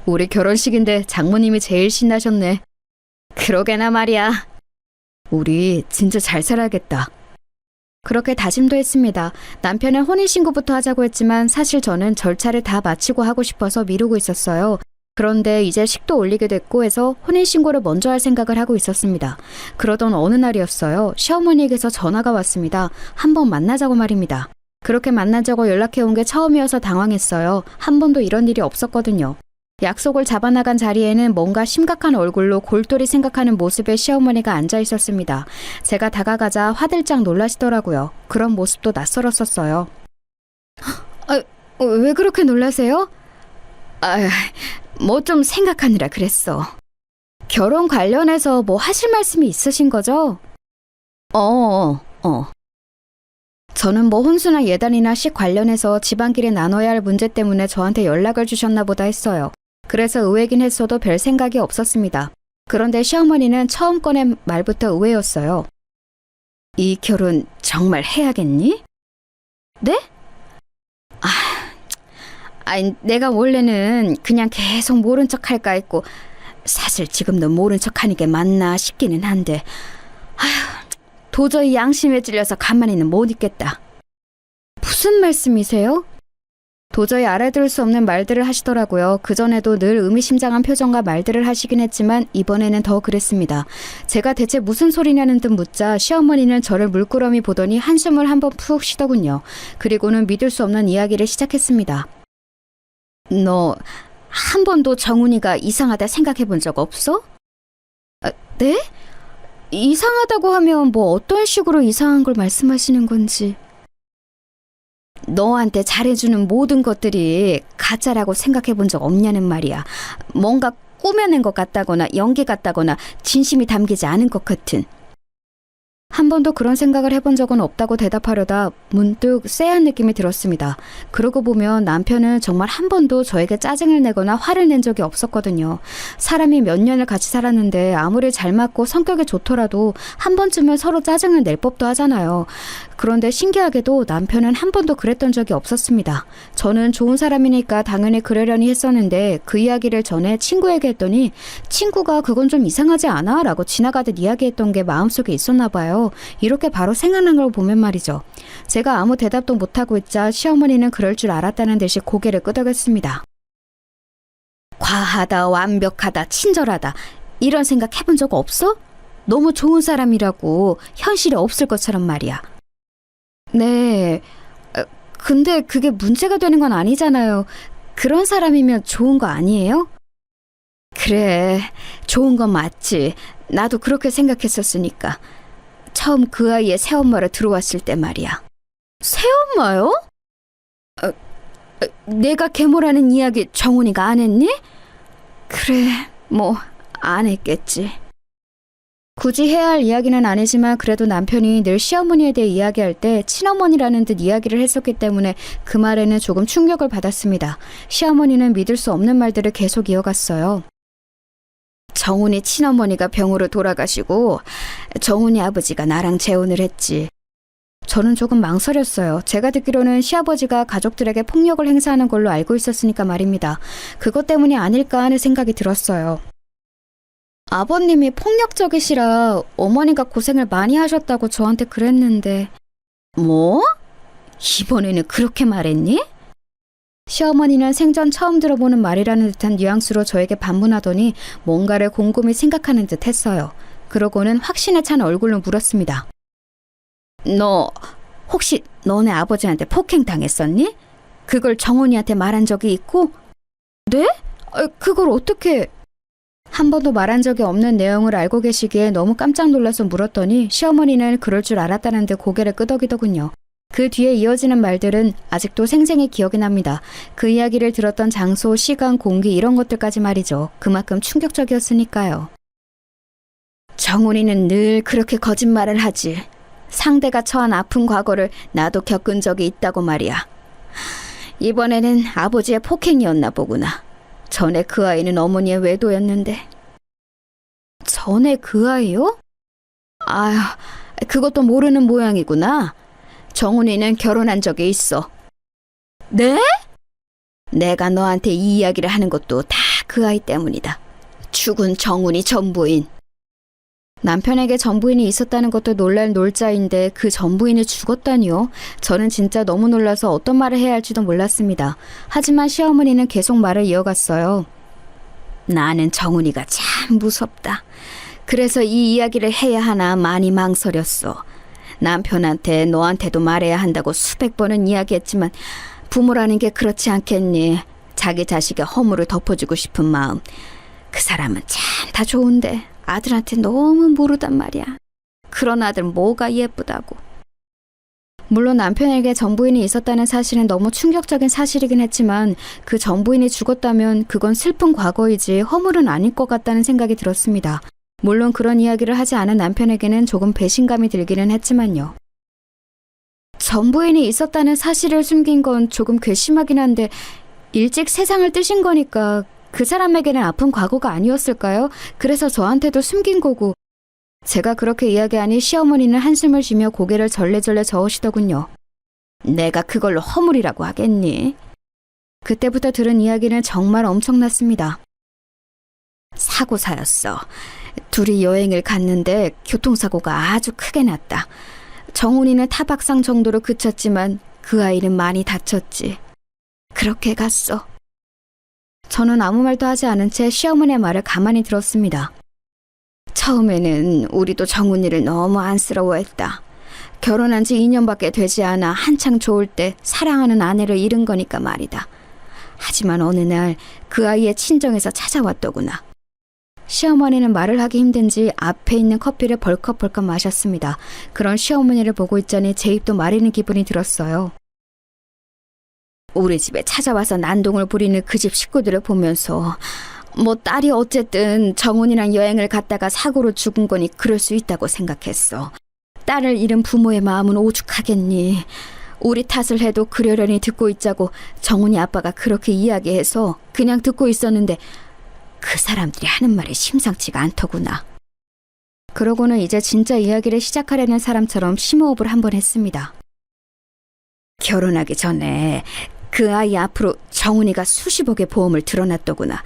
우리 결혼식인데 장모님이 제일 신나셨네. 그러게나 말이야. 우리 진짜 잘 살아야겠다. 그렇게 다짐도 했습니다. 남편은 혼인신고부터 하자고 했지만 사실 저는 절차를 다 마치고 하고 싶어서 미루고 있었어요. 그런데 이제 식도 올리게 됐고 해서 혼인신고를 먼저 할 생각을 하고 있었습니다. 그러던 어느 날이었어요. 시어머니에게서 전화가 왔습니다. 한번 만나자고 말입니다. 그렇게 만나자고 연락해온 게 처음이어서 당황했어요. 한 번도 이런 일이 없었거든요. 약속을 잡아나간 자리에는 뭔가 심각한 얼굴로 골똘히 생각하는 모습의 시어머니가 앉아 있었습니다. 제가 다가가자 화들짝 놀라시더라고요. 그런 모습도 낯설었었어요. 왜 그렇게 놀라세요? 뭐 좀 생각하느라 그랬어. 결혼 관련해서 뭐 하실 말씀이 있으신 거죠? 저는 뭐 혼수나 예단이나 식 관련해서 집안끼리 나눠야 할 문제 때문에 저한테 연락을 주셨나 보다 했어요. 그래서 의외긴 했어도 별 생각이 없었습니다. 그런데 시어머니는 처음 꺼낸 말부터 의외였어요. 이 결혼 정말 해야겠니? 네? 내가 원래는 그냥 계속 모른 척 할까 했고 사실 지금도 모른 척 하는 게 맞나 싶기는 한데 도저히 양심에 찔려서 가만히는 못 있겠다. 무슨 말씀이세요? 도저히 알아들을 수 없는 말들을 하시더라고요. 그전에도 늘 의미심장한 표정과 말들을 하시긴 했지만 이번에는 더 그랬습니다. 제가 대체 무슨 소리냐는 듯 묻자 시어머니는 저를 물끄러미 보더니 한숨을 한번 푹 쉬더군요. 그리고는 믿을 수 없는 이야기를 시작했습니다. 너 한 번도 정훈이가 이상하다 생각해 본 적 없어? 네? 이상하다고 하면 뭐 어떤 식으로 이상한 걸 말씀하시는 건지. 너한테 잘해주는 모든 것들이 가짜라고 생각해 본 적 없냐는 말이야. 뭔가 꾸며낸 것 같다거나 연기 같다거나 진심이 담기지 않은 것 같은. 한 번도 그런 생각을 해본 적은 없다고 대답하려다 문득 쎄한 느낌이 들었습니다. 그러고 보면 남편은 정말 한 번도 저에게 짜증을 내거나 화를 낸 적이 없었거든요. 사람이 몇 년을 같이 살았는데 아무리 잘 맞고 성격이 좋더라도 한 번쯤은 서로 짜증을 낼 법도 하잖아요. 그런데 신기하게도 남편은 한 번도 그랬던 적이 없었습니다. 저는 좋은 사람이니까 당연히 그러려니 했었는데 그 이야기를 전에 친구에게 했더니 친구가 그건 좀 이상하지 않아? 라고 지나가듯 이야기했던 게 마음속에 있었나 봐요. 이렇게 바로 생각난 걸 보면 말이죠. 제가 아무 대답도 못하고 있자 시어머니는 그럴 줄 알았다는 듯이 고개를 끄덕였습니다. 과하다, 완벽하다, 친절하다 이런 생각 해본 적 없어? 너무 좋은 사람이라고 현실에 없을 것처럼 말이야. 네, 근데 그게 문제가 되는 건 아니잖아요. 그런 사람이면 좋은 거 아니에요? 그래, 좋은 건 맞지. 나도 그렇게 생각했었으니까. 처음 그 아이의 새엄마로 들어왔을 때 말이야. 새엄마요? 내가 계모라는 이야기 정훈이가 안 했니? 그래, 뭐 안 했겠지. 굳이 해야 할 이야기는 아니지만 그래도 남편이 늘 시어머니에 대해 이야기할 때 친어머니라는 듯 이야기를 했었기 때문에 그 말에는 조금 충격을 받았습니다. 시어머니는 믿을 수 없는 말들을 계속 이어갔어요. 정훈이 친어머니가 병으로 돌아가시고 정훈이 아버지가 나랑 재혼을 했지. 저는 조금 망설였어요. 제가 듣기로는 시아버지가 가족들에게 폭력을 행사하는 걸로 알고 있었으니까 말입니다. 그것 때문이 아닐까 하는 생각이 들었어요. 아버님이 폭력적이시라 어머니가 고생을 많이 하셨다고 저한테 그랬는데. 뭐? 이번에는 그렇게 말했니? 시어머니는 생전 처음 들어보는 말이라는 듯한 뉘앙스로 저에게 반문하더니 뭔가를 곰곰이 생각하는 듯 했어요. 그러고는 확신에 찬 얼굴로 물었습니다. 너 혹시 너네 아버지한테 폭행당했었니? 그걸 정훈이한테 말한 적이 있고? 네? 그걸 어떻게... 한 번도 말한 적이 없는 내용을 알고 계시기에 너무 깜짝 놀라서 물었더니 시어머니는 그럴 줄 알았다는 듯 고개를 끄덕이더군요. 그 뒤에 이어지는 말들은 아직도 생생히 기억이 납니다. 그 이야기를 들었던 장소, 시간, 공기 이런 것들까지 말이죠. 그만큼 충격적이었으니까요. 정훈이는 늘 그렇게 거짓말을 하지. 상대가 처한 아픈 과거를 나도 겪은 적이 있다고 말이야. 이번에는 아버지의 폭행이었나 보구나. 전에 그 아이는 어머니의 외도였는데. 전에 그 아이요? 아휴, 그것도 모르는 모양이구나. 정훈이는 결혼한 적이 있어. 네? 내가 너한테 이 이야기를 하는 것도 다 그 아이 때문이다. 죽은 정훈이 전부인. 남편에게 전부인이 있었다는 것도 놀랄 놀자인데 그 전부인이 죽었다니요? 저는 진짜 너무 놀라서 어떤 말을 해야 할지도 몰랐습니다. 하지만 시어머니는 계속 말을 이어갔어요. 나는 정훈이가 참 무섭다. 그래서 이 이야기를 해야 하나 많이 망설였어. 남편한테 너한테도 말해야 한다고 수백 번은 이야기했지만 부모라는 게 그렇지 않겠니? 자기 자식의 허물을 덮어주고 싶은 마음. 그 사람은 참 다 좋은데 아들한테 너무 모르단 말이야. 그런 아들 뭐가 예쁘다고. 물론 남편에게 전부인이 있었다는 사실은 너무 충격적인 사실이긴 했지만 그 전부인이 죽었다면 그건 슬픈 과거이지 허물은 아닐 것 같다는 생각이 들었습니다. 물론 그런 이야기를 하지 않은 남편에게는 조금 배신감이 들기는 했지만요. 전부인이 있었다는 사실을 숨긴 건 조금 괘씸하긴 한데 일찍 세상을 뜨신 거니까 그 사람에게는 아픈 과거가 아니었을까요? 그래서 저한테도 숨긴 거고. 제가 그렇게 이야기하니 시어머니는 한숨을 쉬며 고개를 절레절레 저으시더군요. 내가 그걸로 허물이라고 하겠니? 그때부터 들은 이야기는 정말 엄청났습니다. 사고사였어. 둘이 여행을 갔는데 교통사고가 아주 크게 났다. 정훈이는 타박상 정도로 그쳤지만 그 아이는 많이 다쳤지. 그렇게 갔어. 저는 아무 말도 하지 않은 채 시어머니의 말을 가만히 들었습니다. 처음에는 우리도 정훈이를 너무 안쓰러워했다. 결혼한 지 2년밖에 되지 않아 한창 좋을 때 사랑하는 아내를 잃은 거니까 말이다. 하지만 어느 날 그 아이의 친정에서 찾아왔더구나. 시어머니는 말을 하기 힘든지 앞에 있는 커피를 벌컥벌컥 마셨습니다. 그런 시어머니를 보고 있자니 제 입도 마르는 기분이 들었어요. 우리 집에 찾아와서 난동을 부리는 그 집 식구들을 보면서 뭐 딸이 어쨌든 정훈이랑 여행을 갔다가 사고로 죽은 거니 그럴 수 있다고 생각했어. 딸을 잃은 부모의 마음은 오죽하겠니. 우리 탓을 해도 그러려니 듣고 있자고 정훈이 아빠가 그렇게 이야기해서 그냥 듣고 있었는데 그 사람들이 하는 말이 심상치가 않더구나. 그러고는 이제 진짜 이야기를 시작하려는 사람처럼 심호흡을 한번 했습니다. 결혼하기 전에 그 아이 앞으로 정훈이가 수십억의 보험을 들어놨더구나.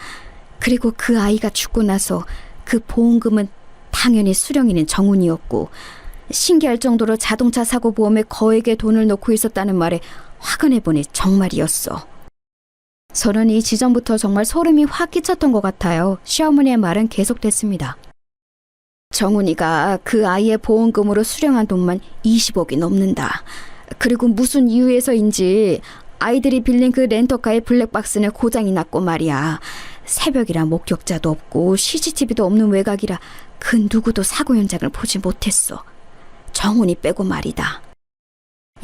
그리고 그 아이가 죽고 나서 그 보험금은 당연히 수령이는 정훈이었고, 신기할 정도로 자동차 사고 보험에 거액의 돈을 넣고 있었다는 말에 확인해보니 정말이었어. 저는 이 지점부터 정말 소름이 확 끼쳤던 것 같아요. 시어머니의 말은 계속됐습니다. 정훈이가 그 아이의 보험금으로 수령한 돈만 20억이 넘는다. 그리고 무슨 이유에서인지 아이들이 빌린 그 렌터카의 블랙박스는 고장이 났고 말이야. 새벽이라 목격자도 없고 CCTV도 없는 외곽이라 그 누구도 사고 현장을 보지 못했어. 정훈이 빼고 말이다.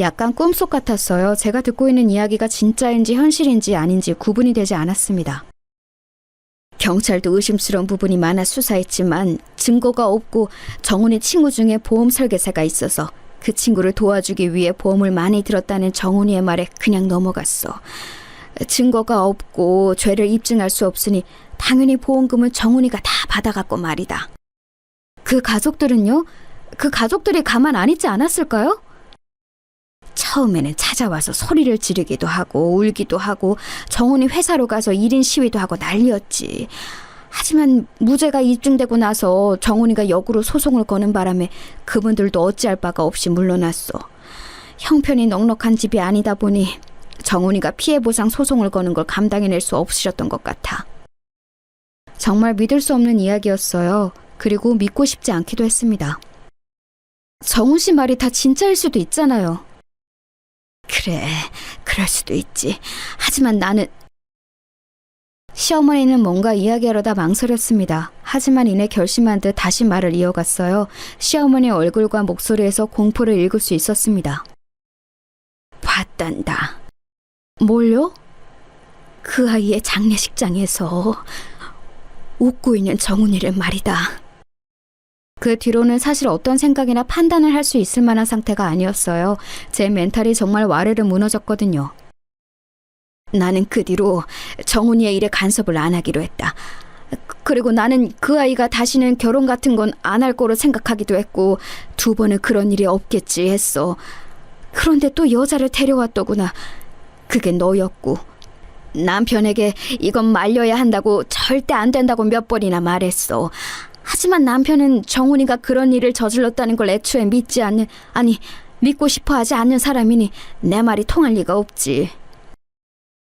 약간 꿈속 같았어요. 제가 듣고 있는 이야기가 진짜인지 현실인지 아닌지 구분이 되지 않았습니다. 경찰도 의심스러운 부분이 많아 수사했지만 증거가 없고 정훈이 친구 중에 보험 설계사가 있어서 그 친구를 도와주기 위해 보험을 많이 들었다는 정훈이의 말에 그냥 넘어갔어. 증거가 없고 죄를 입증할 수 없으니 당연히 보험금은 정훈이가 다 받아갔고 말이다. 그 가족들은요? 그 가족들이 가만 안 있지 않았을까요? 처음에는 찾아와서 소리를 지르기도 하고 울기도 하고 정훈이 회사로 가서 1인 시위도 하고 난리였지. 하지만 무죄가 입증되고 나서 정훈이가 역으로 소송을 거는 바람에 그분들도 어찌할 바가 없이 물러났어. 형편이 넉넉한 집이 아니다 보니 정훈이가 피해보상 소송을 거는 걸 감당해낼 수 없으셨던 것 같아. 정말 믿을 수 없는 이야기였어요. 그리고 믿고 싶지 않기도 했습니다. 정훈 씨 말이 다 진짜일 수도 있잖아요. 그래, 그럴 수도 있지. 하지만 나는... 시어머니는 뭔가 이야기하려다 망설였습니다. 하지만 이내 결심한 듯 다시 말을 이어갔어요. 시어머니의 얼굴과 목소리에서 공포를 읽을 수 있었습니다. 봤단다. 뭘요? 그 아이의 장례식장에서 웃고 있는 정훈이를 말이다. 그 뒤로는 사실 어떤 생각이나 판단을 할 수 있을 만한 상태가 아니었어요. 제 멘탈이 정말 와르르 무너졌거든요. 나는 그 뒤로 정훈이의 일에 간섭을 안 하기로 했다. 그리고 나는 그 아이가 다시는 결혼 같은 건 안 할 거로 생각하기도 했고 2번은 그런 일이 없겠지 했어. 그런데 또 여자를 데려왔더구나. 그게 너였고. 남편에게 이건 말려야 한다고 절대 안 된다고 몇 번이나 말했어. 하지만 남편은 정훈이가 그런 일을 저질렀다는 걸 애초에 믿지 않는, 아니 믿고 싶어 하지 않는 사람이니 내 말이 통할 리가 없지.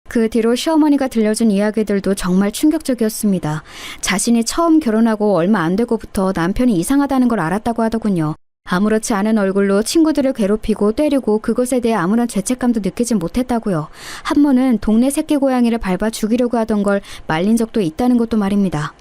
그 뒤로 시어머니가 들려준 이야기들도 정말 충격적이었습니다. 자신이 처음 결혼하고 얼마 안 되고부터 남편이 이상하다는 걸 알았다고 하더군요. 아무렇지 않은 얼굴로 친구들을 괴롭히고 때리고 그것에 대해 아무런 죄책감도 느끼지 못했다고요. 한 번은 동네 새끼 고양이를 밟아 죽이려고 하던 걸 말린 적도 있다는 것도 말입니다.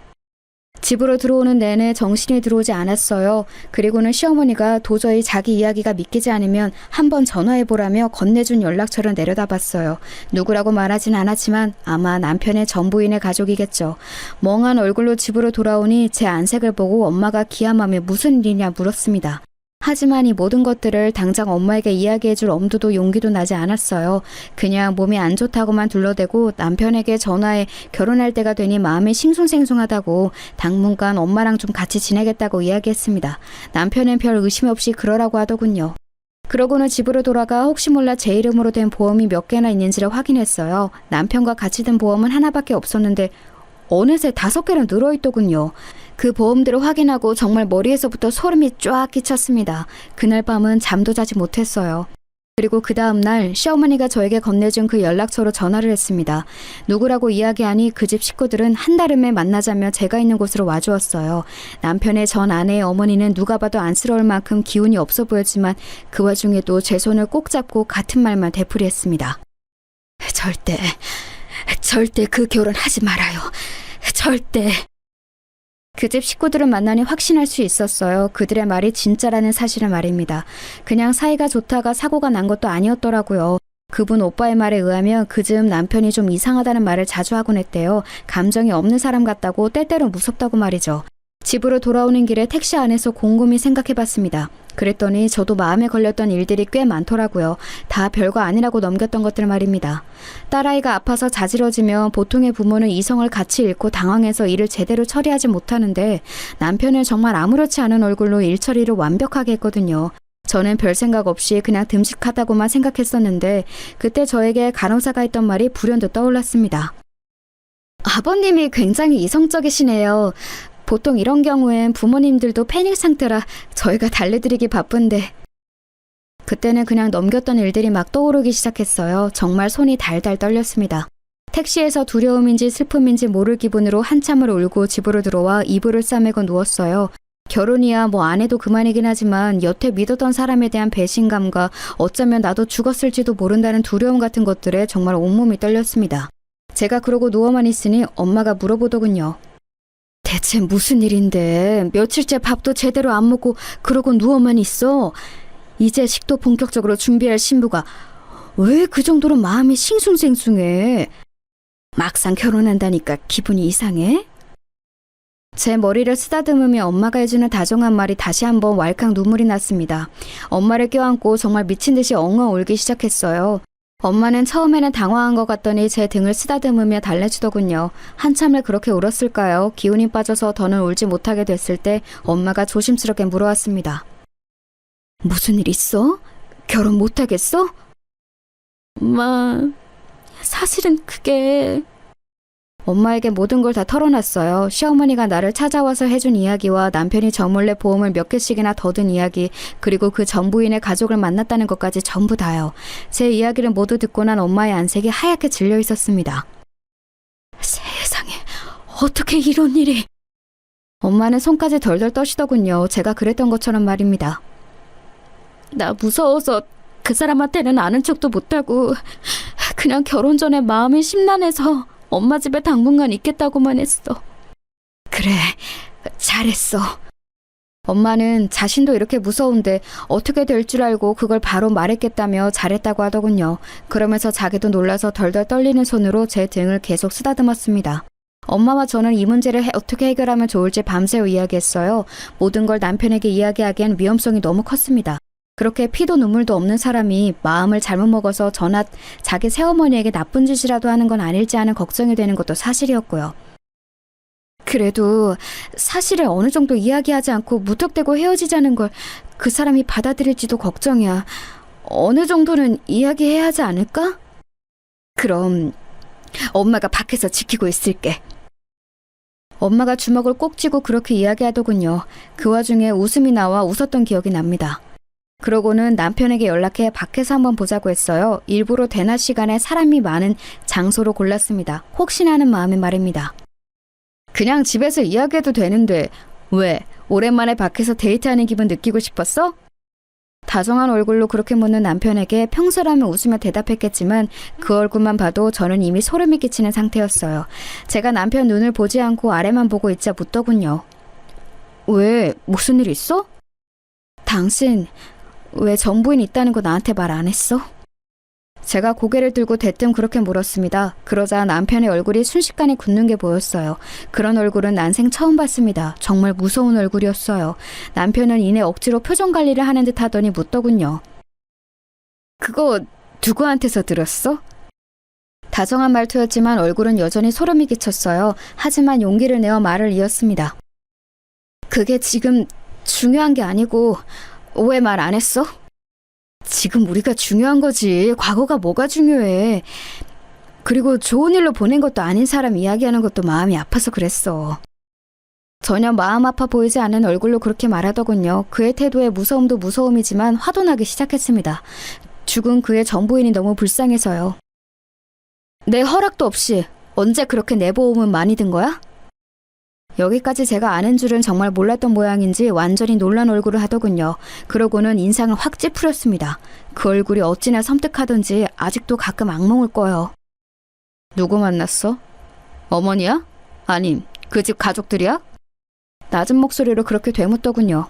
집으로 들어오는 내내 정신이 들어오지 않았어요. 그리고는 시어머니가 도저히 자기 이야기가 믿기지 않으면 한번 전화해보라며 건네준 연락처를 내려다봤어요. 누구라고 말하진 않았지만 아마 남편의 전 부인의 가족이겠죠. 멍한 얼굴로 집으로 돌아오니 제 안색을 보고 엄마가 기한 맘에 무슨 일이냐 물었습니다. 하지만 이 모든 것들을 당장 엄마에게 이야기해줄 엄두도 용기도 나지 않았어요. 그냥 몸이 안 좋다고만 둘러대고 남편에게 전화해 결혼할 때가 되니 마음이 싱숭생숭하다고 당분간 엄마랑 좀 같이 지내겠다고 이야기했습니다. 남편은 별 의심 없이 그러라고 하더군요. 그러고는 집으로 돌아가 혹시 몰라 제 이름으로 된 보험이 몇 개나 있는지를 확인했어요. 남편과 같이 든 보험은 하나밖에 없었는데 어느새 5개나 늘어있더군요. 그 보험들을 확인하고 정말 머리에서부터 소름이 쫙 끼쳤습니다. 그날 밤은 잠도 자지 못했어요. 그리고 그 다음날 시어머니가 저에게 건네준 그 연락처로 전화를 했습니다. 누구라고 이야기하니 그 집 식구들은 한달음에 만나자며 제가 있는 곳으로 와주었어요. 남편의 전 아내의 어머니는 누가 봐도 안쓰러울 만큼 기운이 없어 보였지만 그 와중에도 제 손을 꼭 잡고 같은 말만 되풀이했습니다. 절대 그 결혼하지 말아요. 절대. 그 집 식구들을 만나니 확신할 수 있었어요. 그들의 말이 진짜라는 사실을 말입니다. 그냥 사이가 좋다가 사고가 난 것도 아니었더라고요. 그분 오빠의 말에 의하면 그 즈음 남편이 좀 이상하다는 말을 자주 하곤 했대요. 감정이 없는 사람 같다고 때때로 무섭다고 말이죠. 집으로 돌아오는 길에 택시 안에서 곰곰이 생각해봤습니다. 그랬더니 저도 마음에 걸렸던 일들이 꽤 많더라고요. 다 별거 아니라고 넘겼던 것들 말입니다. 딸아이가 아파서 자지러지면 보통의 부모는 이성을 같이 잃고 당황해서 일을 제대로 처리하지 못하는데 남편은 정말 아무렇지 않은 얼굴로 일 처리를 완벽하게 했거든요. 저는 별 생각 없이 그냥 듬직하다고만 생각했었는데 그때 저에게 간호사가 했던 말이 불현듯 떠올랐습니다. 아버님이 굉장히 이성적이시네요. 보통 이런 경우엔 부모님들도 패닉 상태라 저희가 달래드리기 바쁜데. 그때는 그냥 넘겼던 일들이 막 떠오르기 시작했어요. 정말 손이 달달 떨렸습니다. 택시에서 두려움인지 슬픔인지 모를 기분으로 한참을 울고 집으로 들어와 이불을 싸매고 누웠어요. 결혼이야 뭐 안 해도 그만이긴 하지만 여태 믿었던 사람에 대한 배신감과 어쩌면 나도 죽었을지도 모른다는 두려움 같은 것들에 정말 온몸이 떨렸습니다. 제가 그러고 누워만 있으니 엄마가 물어보더군요. 대체 무슨 일인데 며칠째 밥도 제대로 안 먹고 그러고 누워만 있어? 이제 식도 본격적으로 준비할 신부가 왜 그 정도로 마음이 싱숭생숭해? 막상 결혼한다니까 기분이 이상해? 제 머리를 쓰다듬으며 엄마가 해주는 다정한 말이 다시 한번 왈칵 눈물이 났습니다. 엄마를 껴안고 정말 미친 듯이 엉엉 울기 시작했어요. 엄마는 처음에는 당황한 것 같더니 제 등을 쓰다듬으며 달래주더군요. 한참을 그렇게 울었을까요? 기운이 빠져서 더는 울지 못하게 됐을 때 엄마가 조심스럽게 물어왔습니다. 무슨 일 있어? 결혼 못하겠어? 엄마, 사실은 그게... 엄마에게 모든 걸 다 털어놨어요. 시어머니가 나를 찾아와서 해준 이야기와 남편이 저 몰래 보험을 몇 개씩이나 더 든 이야기, 그리고 그 전 부인의 가족을 만났다는 것까지 전부 다요. 제 이야기를 모두 듣고 난 엄마의 안색이 하얗게 질려 있었습니다. 세상에, 어떻게 이런 일이... 엄마는 손까지 덜덜 떠시더군요. 제가 그랬던 것처럼 말입니다. 나 무서워서 그 사람한테는 아는 척도 못하고 그냥 결혼 전에 마음이 심란해서 엄마 집에 당분간 있겠다고만 했어. 그래, 잘했어. 엄마는 자신도 이렇게 무서운데 어떻게 될 줄 알고 그걸 바로 말했겠다며 잘했다고 하더군요. 그러면서 자기도 놀라서 덜덜 떨리는 손으로 제 등을 계속 쓰다듬었습니다. 엄마와 저는 이 문제를 어떻게 해결하면 좋을지 밤새워 이야기했어요. 모든 걸 남편에게 이야기하기엔 위험성이 너무 컸습니다. 그렇게 피도 눈물도 없는 사람이 마음을 잘못 먹어서 저나 자기 새어머니에게 나쁜 짓이라도 하는 건 아닐지 하는 걱정이 되는 것도 사실이었고요. 그래도 사실을 어느 정도 이야기하지 않고 무턱대고 헤어지자는 걸 그 사람이 받아들일지도 걱정이야. 어느 정도는 이야기해야 하지 않을까? 그럼 엄마가 밖에서 지키고 있을게. 엄마가 주먹을 꼭 쥐고 그렇게 이야기하더군요. 그 와중에 웃음이 나와 웃었던 기억이 납니다. 그러고는 남편에게 연락해 밖에서 한번 보자고 했어요. 일부러 대낮 시간에 사람이 많은 장소로 골랐습니다. 혹시나 하는 마음에 말입니다. 그냥 집에서 이야기해도 되는데 왜? 오랜만에 밖에서 데이트하는 기분 느끼고 싶었어? 다정한 얼굴로 그렇게 묻는 남편에게 평소라면 웃으며 대답했겠지만 그 얼굴만 봐도 저는 이미 소름이 끼치는 상태였어요. 제가 남편 눈을 보지 않고 아래만 보고 있자 묻더군요. 왜? 무슨 일 있어? 당신 왜 전부인 있다는 거 나한테 말 안 했어? 제가 고개를 들고 대뜸 그렇게 물었습니다. 그러자 남편의 얼굴이 순식간에 굳는 게 보였어요. 그런 얼굴은 난생 처음 봤습니다. 정말 무서운 얼굴이었어요. 남편은 이내 억지로 표정 관리를 하는 듯 하더니 묻더군요. 그거 누구한테서 들었어? 다정한 말투였지만 얼굴은 여전히 소름이 끼쳤어요. 하지만 용기를 내어 말을 이었습니다. 그게 지금 중요한 게 아니고 왜 말 안 했어? 지금 우리가 중요한 거지. 과거가 뭐가 중요해. 그리고 좋은 일로 보낸 것도 아닌 사람 이야기하는 것도 마음이 아파서 그랬어. 전혀 마음 아파 보이지 않는 얼굴로 그렇게 말하더군요. 그의 태도에 무서움도 무서움이지만 화도 나기 시작했습니다. 죽은 그의 전부인이 너무 불쌍해서요. 내 허락도 없이 언제 그렇게 내 보험은 많이 든 거야? 여기까지 제가 아는 줄은 정말 몰랐던 모양인지 완전히 놀란 얼굴을 하더군요. 그러고는 인상을 확 찌푸렸습니다. 그 얼굴이 어찌나 섬뜩하던지 아직도 가끔 악몽을 꿔요. 누구 만났어? 어머니야? 아님 그 집 가족들이야? 낮은 목소리로 그렇게 되묻더군요.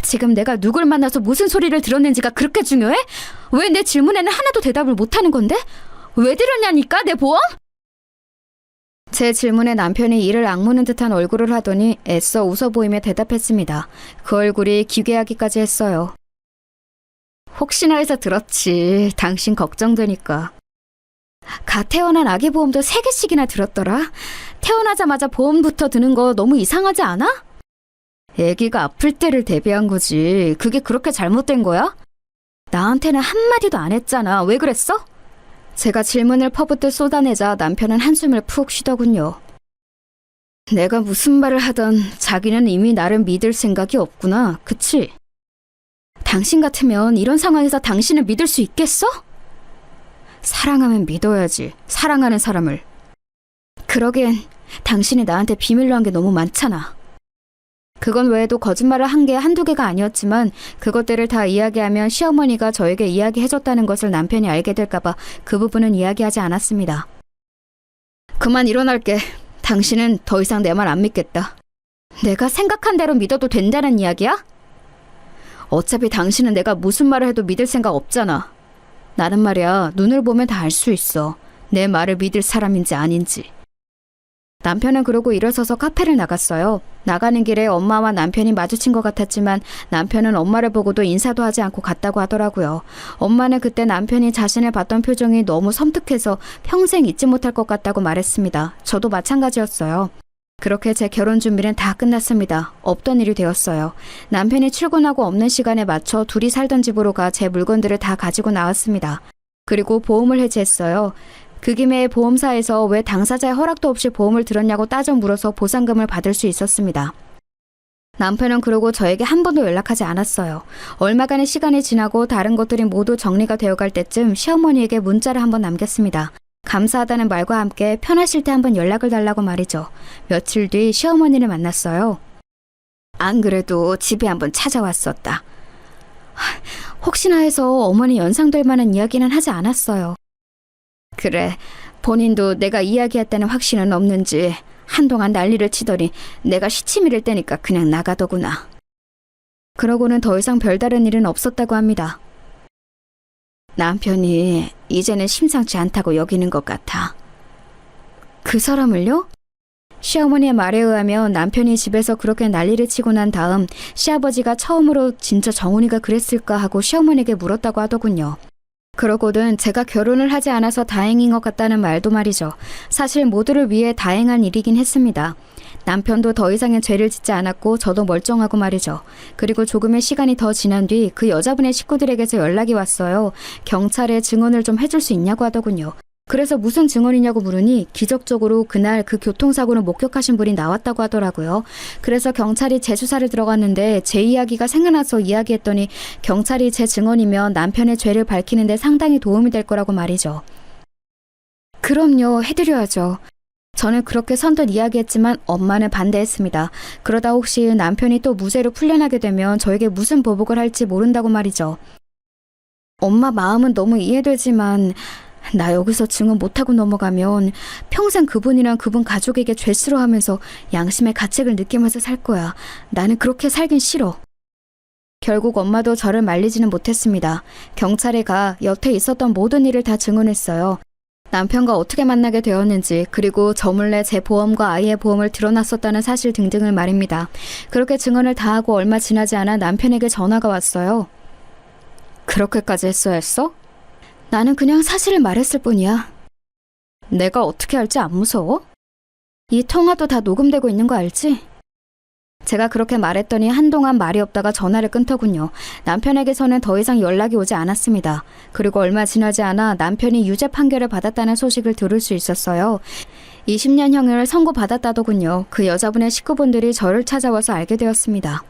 지금 내가 누굴 만나서 무슨 소리를 들었는지가 그렇게 중요해? 왜 내 질문에는 하나도 대답을 못하는 건데? 왜 들었냐니까 내 보험? 제 질문에 남편이 이를 악무는 듯한 얼굴을 하더니 애써 웃어 보이며 대답했습니다. 그 얼굴이 기괴하기까지 했어요. 혹시나 해서 들었지. 당신 걱정되니까. 갓 태어난 아기 보험도 3개씩이나 들었더라. 태어나자마자 보험부터 드는 거 너무 이상하지 않아? 아기가 아플 때를 대비한 거지. 그게 그렇게 잘못된 거야? 나한테는 한마디도 안 했잖아. 왜 그랬어? 제가 질문을 퍼붓듯 쏟아내자 남편은 한숨을 푹 쉬더군요. 내가 무슨 말을 하던 자기는 이미 나를 믿을 생각이 없구나. 그치? 당신 같으면 이런 상황에서 당신을 믿을 수 있겠어? 사랑하면 믿어야지. 사랑하는 사람을. 그러기엔 당신이 나한테 비밀로 한 게 너무 많잖아. 그건 외에도 거짓말을 한 게 한두 개가 아니었지만 그것들을 다 이야기하면 시어머니가 저에게 이야기해줬다는 것을 남편이 알게 될까봐 그 부분은 이야기하지 않았습니다. 그만 일어날게. 당신은 더 이상 내 말 안 믿겠다. 내가 생각한 대로 믿어도 된다는 이야기야? 어차피 당신은 내가 무슨 말을 해도 믿을 생각 없잖아. 나는 말이야, 눈을 보면 다 알 수 있어. 내 말을 믿을 사람인지 아닌지. 남편은 그러고 일어서서 카페를 나갔어요. 나가는 길에 엄마와 남편이 마주친 것 같았지만 남편은 엄마를 보고도 인사도 하지 않고 갔다고 하더라고요. 엄마는 그때 남편이 자신을 봤던 표정이 너무 섬뜩해서 평생 잊지 못할 것 같다고 말했습니다. 저도 마찬가지였어요. 그렇게 제 결혼 준비는 다 끝났습니다. 없던 일이 되었어요. 남편이 출근하고 없는 시간에 맞춰 둘이 살던 집으로 가 제 물건들을 다 가지고 나왔습니다. 그리고 보험을 해지했어요. 그 김에 보험사에서 왜 당사자의 허락도 없이 보험을 들었냐고 따져 물어서 보상금을 받을 수 있었습니다. 남편은 그러고 저에게 한 번도 연락하지 않았어요. 얼마간의 시간이 지나고 다른 것들이 모두 정리가 되어갈 때쯤 시어머니에게 문자를 한번 남겼습니다. 감사하다는 말과 함께 편하실 때 한번 연락을 달라고 말이죠. 며칠 뒤 시어머니를 만났어요. 안 그래도 집에 한번 찾아왔었다. 혹시나 해서 어머니 연상될 만한 이야기는 하지 않았어요. 그래, 본인도 내가 이야기했다는 확신은 없는지 한동안 난리를 치더니 내가 시치미를 떼니까 그냥 나가더구나. 그러고는 더 이상 별다른 일은 없었다고 합니다. 남편이 이제는 심상치 않다고 여기는 것 같아. 그 사람을요? 시어머니의 말에 의하면 남편이 집에서 그렇게 난리를 치고 난 다음 시아버지가 처음으로 진짜 정훈이가 그랬을까 하고 시어머니에게 물었다고 하더군요. 그러고는 제가 결혼을 하지 않아서 다행인 것 같다는 말도 말이죠. 사실 모두를 위해 다행한 일이긴 했습니다. 남편도 더 이상의 죄를 짓지 않았고 저도 멀쩡하고 말이죠. 그리고 조금의 시간이 더 지난 뒤 그 여자분의 식구들에게서 연락이 왔어요. 경찰에 증언을 좀 해줄 수 있냐고 하더군요. 그래서 무슨 증언이냐고 물으니 기적적으로 그날 그 교통사고를 목격하신 분이 나왔다고 하더라고요. 그래서 경찰이 재수사를 들어갔는데 제 이야기가 생각나서 이야기했더니 경찰이 제 증언이면 남편의 죄를 밝히는 데 상당히 도움이 될 거라고 말이죠. 그럼요, 해드려야죠. 저는 그렇게 선뜻 이야기했지만 엄마는 반대했습니다. 그러다 혹시 남편이 또 무죄로 풀려나게 되면 저에게 무슨 보복을 할지 모른다고 말이죠. 엄마 마음은 너무 이해되지만 나 여기서 증언 못하고 넘어가면 평생 그분이랑 그분 가족에게 죄스러워하면서 양심의 가책을 느끼면서 살 거야. 나는 그렇게 살긴 싫어. 결국 엄마도 저를 말리지는 못했습니다. 경찰에 가 여태 있었던 모든 일을 다 증언했어요. 남편과 어떻게 만나게 되었는지, 그리고 저 몰래 제 보험과 아이의 보험을 드러났었다는 사실 등등을 말입니다. 그렇게 증언을 다 하고 얼마 지나지 않아 남편에게 전화가 왔어요. 그렇게까지 했어야 했어? 나는 그냥 사실을 말했을 뿐이야. 내가 어떻게 할지 안 무서워? 이 통화도 다 녹음되고 있는 거 알지? 제가 그렇게 말했더니 한동안 말이 없다가 전화를 끊더군요. 남편에게서는 더 이상 연락이 오지 않았습니다. 그리고 얼마 지나지 않아 남편이 유죄 판결을 받았다는 소식을 들을 수 있었어요. 20년형을 선고받았다더군요. 그 여자분의 식구분들이 저를 찾아와서 알게 되었습니다.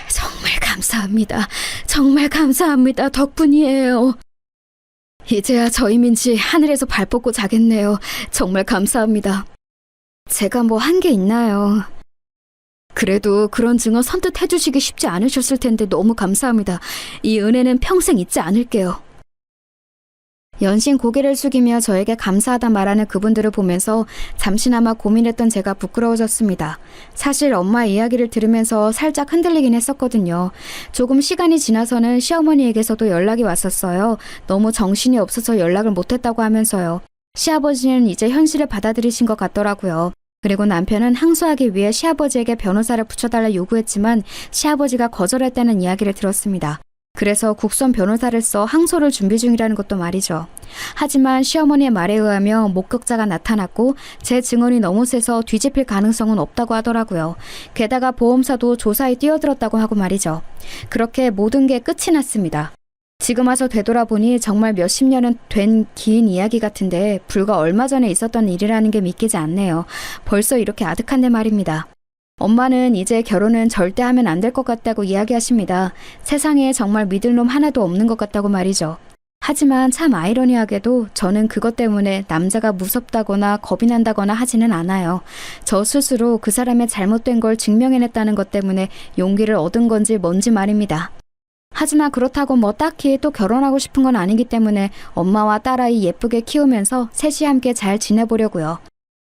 정말 감사합니다. 정말 감사합니다. 덕분이에요. 이제야 저임인지 하늘에서 발 뻗고 자겠네요. 정말 감사합니다. 제가 뭐 한 게 있나요? 그래도 그런 증언 선뜻 해주시기 쉽지 않으셨을 텐데 너무 감사합니다. 이 은혜는 평생 잊지 않을게요. 연신 고개를 숙이며 저에게 감사하다 말하는 그분들을 보면서 잠시나마 고민했던 제가 부끄러워졌습니다. 사실 엄마 이야기를 들으면서 살짝 흔들리긴 했었거든요. 조금 시간이 지나서는 시어머니에게서도 연락이 왔었어요. 너무 정신이 없어서 연락을 못했다고 하면서요. 시아버지는 이제 현실을 받아들이신 것 같더라고요. 그리고 남편은 항소하기 위해 시아버지에게 변호사를 붙여달라 요구했지만 시아버지가 거절했다는 이야기를 들었습니다. 그래서 국선 변호사를 써 항소를 준비 중이라는 것도 말이죠. 하지만 시어머니의 말에 의하면 목격자가 나타났고 제 증언이 너무 세서 뒤집힐 가능성은 없다고 하더라고요. 게다가 보험사도 조사에 뛰어들었다고 하고 말이죠. 그렇게 모든 게 끝이 났습니다. 지금 와서 되돌아보니 정말 몇십 년은 된 긴 이야기 같은데 불과 얼마 전에 있었던 일이라는 게 믿기지 않네요. 벌써 이렇게 아득한데 말입니다. 엄마는 이제 결혼은 절대 하면 안 될 것 같다고 이야기하십니다. 세상에 정말 믿을 놈 하나도 없는 것 같다고 말이죠. 하지만 참 아이러니하게도 저는 그것 때문에 남자가 무섭다거나 겁이 난다거나 하지는 않아요. 저 스스로 그 사람의 잘못된 걸 증명해냈다는 것 때문에 용기를 얻은 건지 뭔지 말입니다. 하지만 그렇다고 뭐 딱히 또 결혼하고 싶은 건 아니기 때문에 엄마와 딸아이 예쁘게 키우면서 셋이 함께 잘 지내보려고요.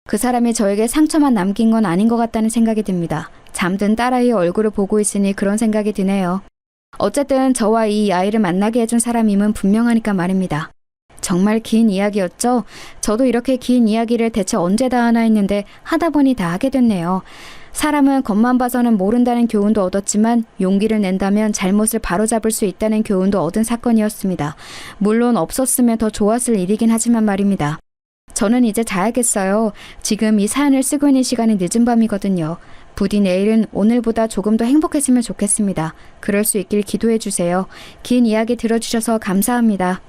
그 사람이 저에게 상처만 남긴 건 아닌 것 같다는 생각이 듭니다. 잠든 딸아이의 얼굴을 보고 있으니 그런 생각이 드네요. 어쨌든 저와 이 아이를 만나게 해준 사람임은 분명하니까 말입니다. 정말 긴 이야기였죠? 저도 이렇게 긴 이야기를 대체 언제 다 하나 했는데 하다 보니 다 하게 됐네요. 사람은 겉만 봐서는 모른다는 교훈도 얻었지만 용기를 낸다면 잘못을 바로잡을 수 있다는 교훈도 얻은 사건이었습니다. 물론 없었으면 더 좋았을 일이긴 하지만 말입니다. 저는 이제 자야겠어요. 지금 이 사연을 쓰고 있는 시간이 늦은 밤이거든요. 부디 내일은 오늘보다 조금 더 행복했으면 좋겠습니다. 그럴 수 있길 기도해 주세요. 긴 이야기 들어주셔서 감사합니다.